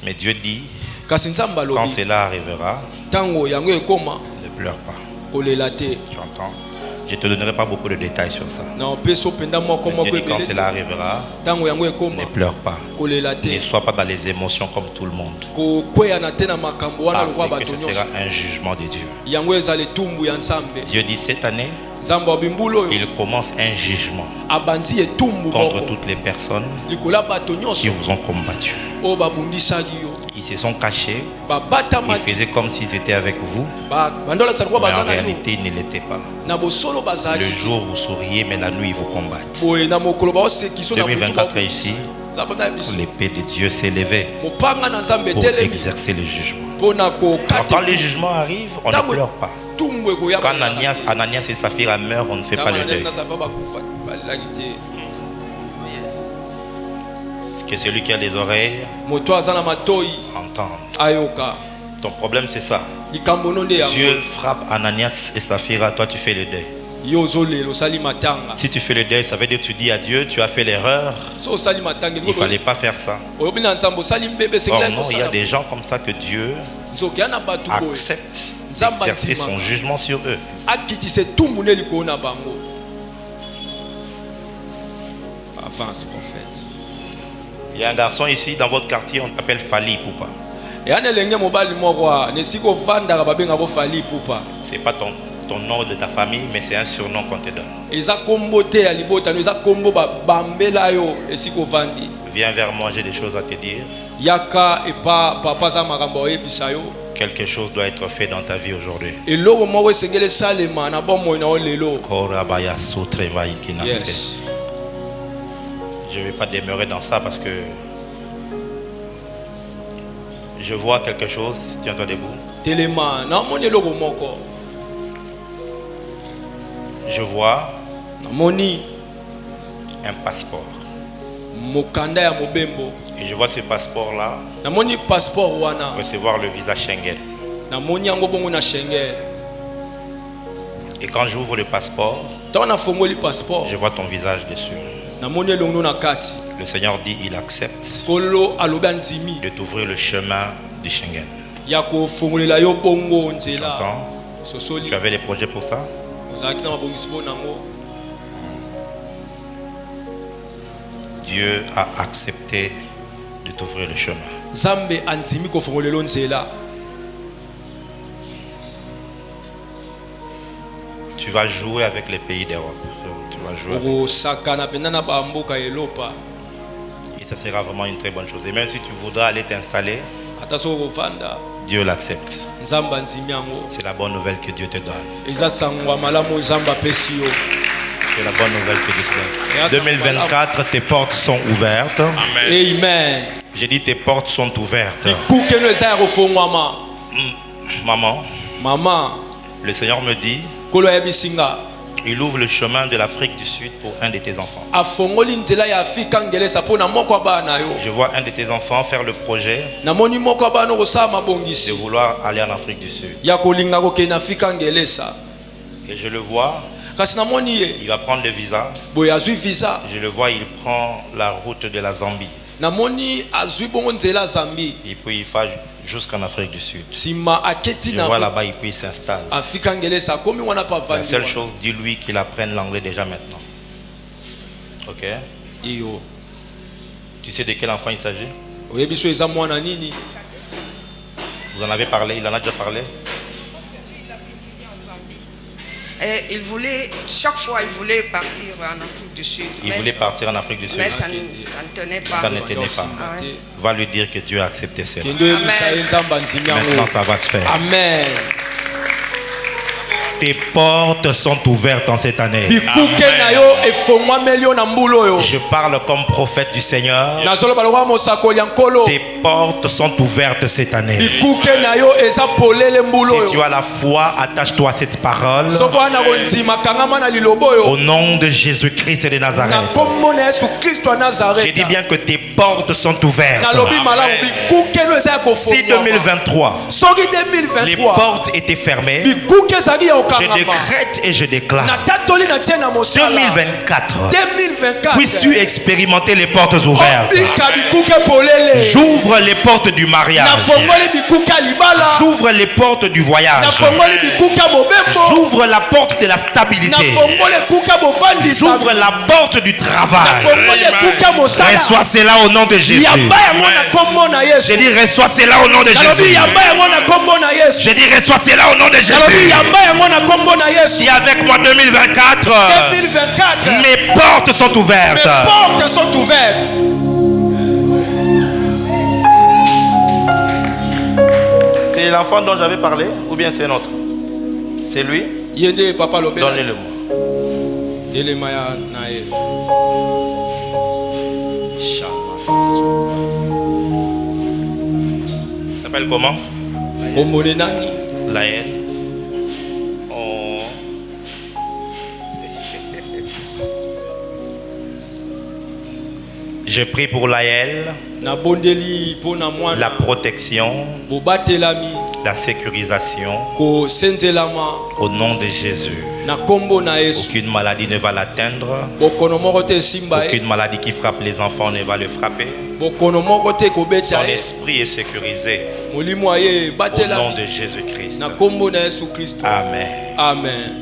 Mais Dieu dit, Kasi nzambe quand alobi cela arrivera, tango yango ekoma ne pleure pas. kolela te. Tu entends? Je ne te donnerai pas beaucoup de détails sur ça. Na opesa openda moko Mais moko Dieu dit, quand ebele cela te. arrivera, Tango yango ne ekoma pleure pas. kolela te. Ne sois pas dans les émotions comme tout le monde. Kokweyana te na makambo wana lokwa Parce que bato ce nyonso. sera un jugement de Dieu. Yango ezala etumbu ya nzambe. Dieu dit, cette année, Nzambe obimbula oyo il commence un jugement abanzi etumbu contre moko toutes les personnes likola bato qui nyonso vous ont combattu. oyo babundisaki yo Ils se sont cachés, ils babatamaki faisaient comme s'ils étaient avec vous, bandolakisa lokwa mais en baza na yo réalité, ils ne l'étaient pas. na bosolo Le bazalaki jour, vous souriez, mais la nuit, ils vous combattent. boye na mokolo baosekiso na 2024 ici, nzambe na biso l'épée de Dieu s'est élevée mopanga na nzambe pour etelemi exercer le jugement. mpona Quand kokata les jugements arrivent, on ne pleure pas. tumbu ekoya Quand Ananias et Saphira meurent, on ne fait pas le deuil. nasafa bakufa balelaki te Que celui qui a les oreilles moto aza na matoi entende. ayoka Ton problème, c'est ça. likambo no nde yango Dieu frappe Ananias et Saphira, toi tu fais le deuil. yo ozolela osali matanga Si tu fais le deuil, ça veut dire que tu dis à Dieu, tu as fait l'erreur, so osali matanga il ne fallait pas faire ça. oyobi na nzambe osali mbebe Or esengeli non, il y a kosala des gens comme ça que Dieu nzoki ana bato boye accepte Nzamba d'exercer ndima. son jugement sur eux. akitisa etumbu nde likolo na bango. Avance prophète. Il y a un garçon ici dans votre quartier, on t'appelle Fali Poupa. eya na elenge mobali moko na esika ovandaka babengaka Fali Poupa. C'est pas ton nom de ta famille, mais c'est un surnom qu'on te donne. eza kombo te ya libotano eza kombo babambela yo esika ovandi. Viens vers moi, j'ai des choses à te dire. yaka epa papa aza makambo oyebisa yo Quelque chose doit être fait dans ta vie aujourd'hui. eloko moko esengeli esalema na bomoi na yo lelo. Korabaya Sotre Vaikina Se. Yes. Je ne vais pas demeurer dans ça parce que je vois quelque chose. Tiens-toi debout. telema namoni eloko moko Je vois namoni un passeport. mokanda ya mobembo Et je vois ce passeport-là namoni passeport wana recevoir le visa Schengen. namoni yango bongo na Schengen. Et quand j'ouvre le passeport, ntango nafongoli passeport je vois ton visage dessus. namoni elongo na kati Le Seigneur dit il accepte kolo alobi andimi de t'ouvrir le chemin du Schengen. ya kofongolela yo bongo Tu nzela entends? sosoli Tu avais des projets pour ça? ozalaki na mabongisi mpo nango. Dieu a accepté de t'ouvrir le chemin. nzambe andimi kofongolela yo nzela. Tu vas jouer avec les pays d'Europe. Tu vas jouer avec. okosakana mpenza na bamboka elopa Et ça sera vraiment une très bonne chose. Et même si tu voudras aller t'installer, ata soki okovanda Dieu l'accepte. nzambe andimi yango. C'est la bonne nouvelle que Dieu te donne. eza sangwa malamu nzambe apesi yo. C'est la bonne nouvelle que Dieu te donne. 2024, tes portes sont ouvertes. Amen. J'ai dit tes portes sont ouvertes. bikukeno eza ya kofongwama. Maman, mama le Seigneur me dit, kolo ayebisi nga il ouvre le chemin de l'Afrique du Sud pour un de tes enfants. afongoli nzela ya afrika ngelesa mpo na moko ya bana na yo. Je vois un de tes enfants faire le projet namoni moko ya bana kosala de mabongisi vouloir aller en Afrique du Sud. ya kolinga kokende na afrika ngelesa. Et je le vois, kasi namoni ye il va prendre le visa. boye azwi visa. Je le vois, il prend la route de la Zambie. namoni azwi bongo nzela zambi Et puis il va jusqu'en Afrique du Sud. nsima aketi Je na vois là-bas, et puis il s'installe. afrika ngelesa akomi wana pa La vandi seule wana. chose, dis-lui qu'il apprenne l'anglais déjà maintenant. Ok? iyo Tu sais de quel enfant il s'agit? Vous en avez parlé, il en a déjà parlé. Et il voulait, chaque fois, il voulait partir en Afrique du Sud. Il voulait partir en Afrique du Sud. Mais ça ne tenait pas. Ça ne tenait pas. Ah ouais. Va lui dire que Dieu a accepté cela. Amen. Maintenant, ça va se faire. Amen. Tes portes sont ouvertes en cette année. Je parle comme prophète du Seigneur. Tes portes sont ouvertes cette année. Si tu as la foi, attache-toi à cette parole. Au nom de Jésus-Christ et de Nazareth. J'ai dit bien que tes portes sont ouvertes. Si 2023, les portes étaient fermées, je décrète et je déclare 2024, puisses-tu expérimenter les portes ouvertes. J'ouvre les portes du mariage. J'ouvre les portes du voyage. J'ouvre la porte de la stabilité. J'ouvre la porte du travail. Reçois cela au nom de Jésus. Je dis reçois cela au nom de Jésus. Je dis reçois cela au nom de Jésus. Si avec moi 2024, mes portes sont ouvertes. C'est l'enfant dont j'avais parlé ou bien c'est un autre? C'est lui? Donnez-le moi. Il s'appelle comment? Laël. Je prie pour Laël, la protection, la sécurisation, au nom de Jésus. Aucune maladie ne va l'atteindre. Aucune maladie qui frappe les enfants ne va le frapper. Son esprit est sécurisé. Au nom de Jésus-Christ. Amen. Amen.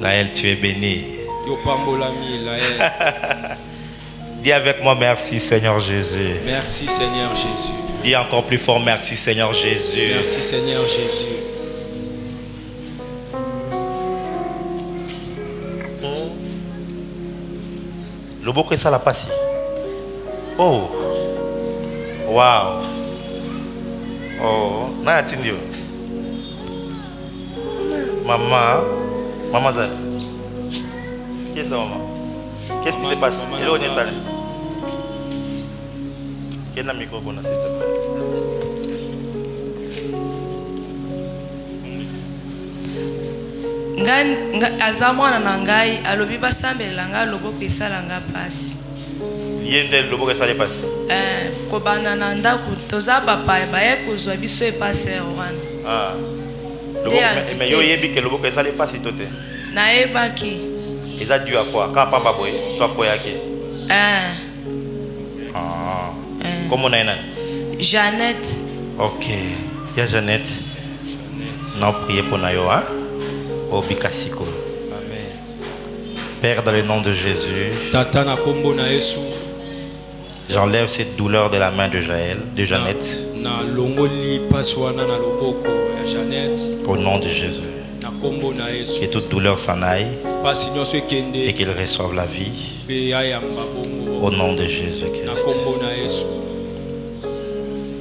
Laël, tu es béni. Dis avec moi merci Seigneur Jésus. Merci Seigneur Jésus. Dis encore plus fort merci Seigneur Jésus. Merci Seigneur Jésus. Le beau que ça l'a passé. Oh. Wow. Oh. Natindio. Maman. Maman Zara. Qui est ça, maman? Qu'est-ce qui se passe? Il est où, Nessal? Quel est le micro qu'on a, s'il te plaît? aza mwana na ngai alobi basambela nga loboko esala nga pasi ye nde loboko esala pasi kobanda na ndako toza bapaya baye kozwa biso epasere wana mais yo yebi ke loboko esala pasi to te nayebaki eza dû à quoi ka pamba boye to apoyaki comment na nani Jeannette. Ok, ya Jeannette non priez pour na yo hein. Obikasiko. Amen. Père, dans le nom de Jésus, j'enlève cette douleur de la main de Jeannette. Au nom de Jésus. Que toute douleur s'en aille et qu'il reçoive la vie. Au nom de Jésus-Christ.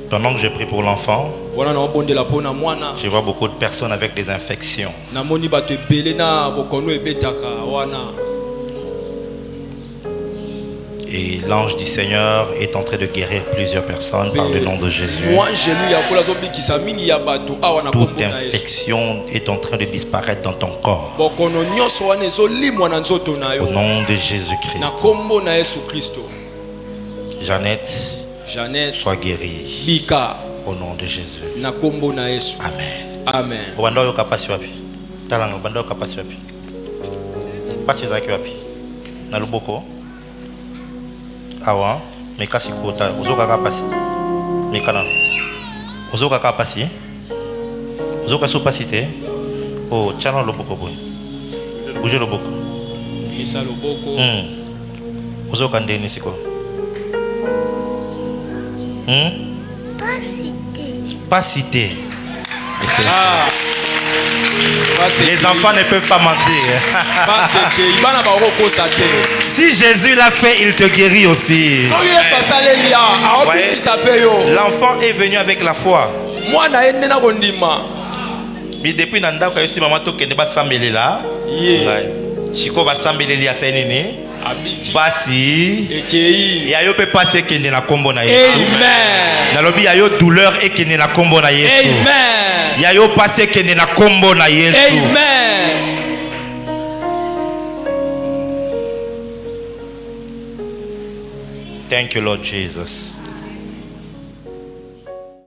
Pendant que je prie pour l'enfant, je vois beaucoup de personnes avec des infections. Et l'ange du Seigneur est en train de guérir plusieurs personnes par le nom de Jésus. Toute infection est en train de disparaître dans ton corps. Au nom de Jésus-Christ. Jeannette, sois guérie. Au nom de Jésus. Amen. Amen. Obanda yo kapasi wapi? Talanga obanda yo kapasi wapi? Pasi zaki wapi? Na luboko? Awa, mekasi kota, uzoka kapasi. Mekana. Uzoka kapasi? Uzoka so pasi te? Oh, tchana luboko boy. Bouge luboko. Misa luboko. Ozoka ndeni siko. Pas cité. Les enfants ne peuvent pas mentir. Si Jésus l'a fait, il te guérit aussi. L'enfant est venu avec la foi. Mais depuis nanda ko yesi mama to kende ba sambelela. Chiko ba sambelela senini. Basi ya yo pe passer kende na kombo na Yesu. Amen. Na lobi ya yo douleur et kende na kombo na Yesu. Amen. Ya yo passer kende na kombo na Yesu. Amen. Thank you, Lord Jesus.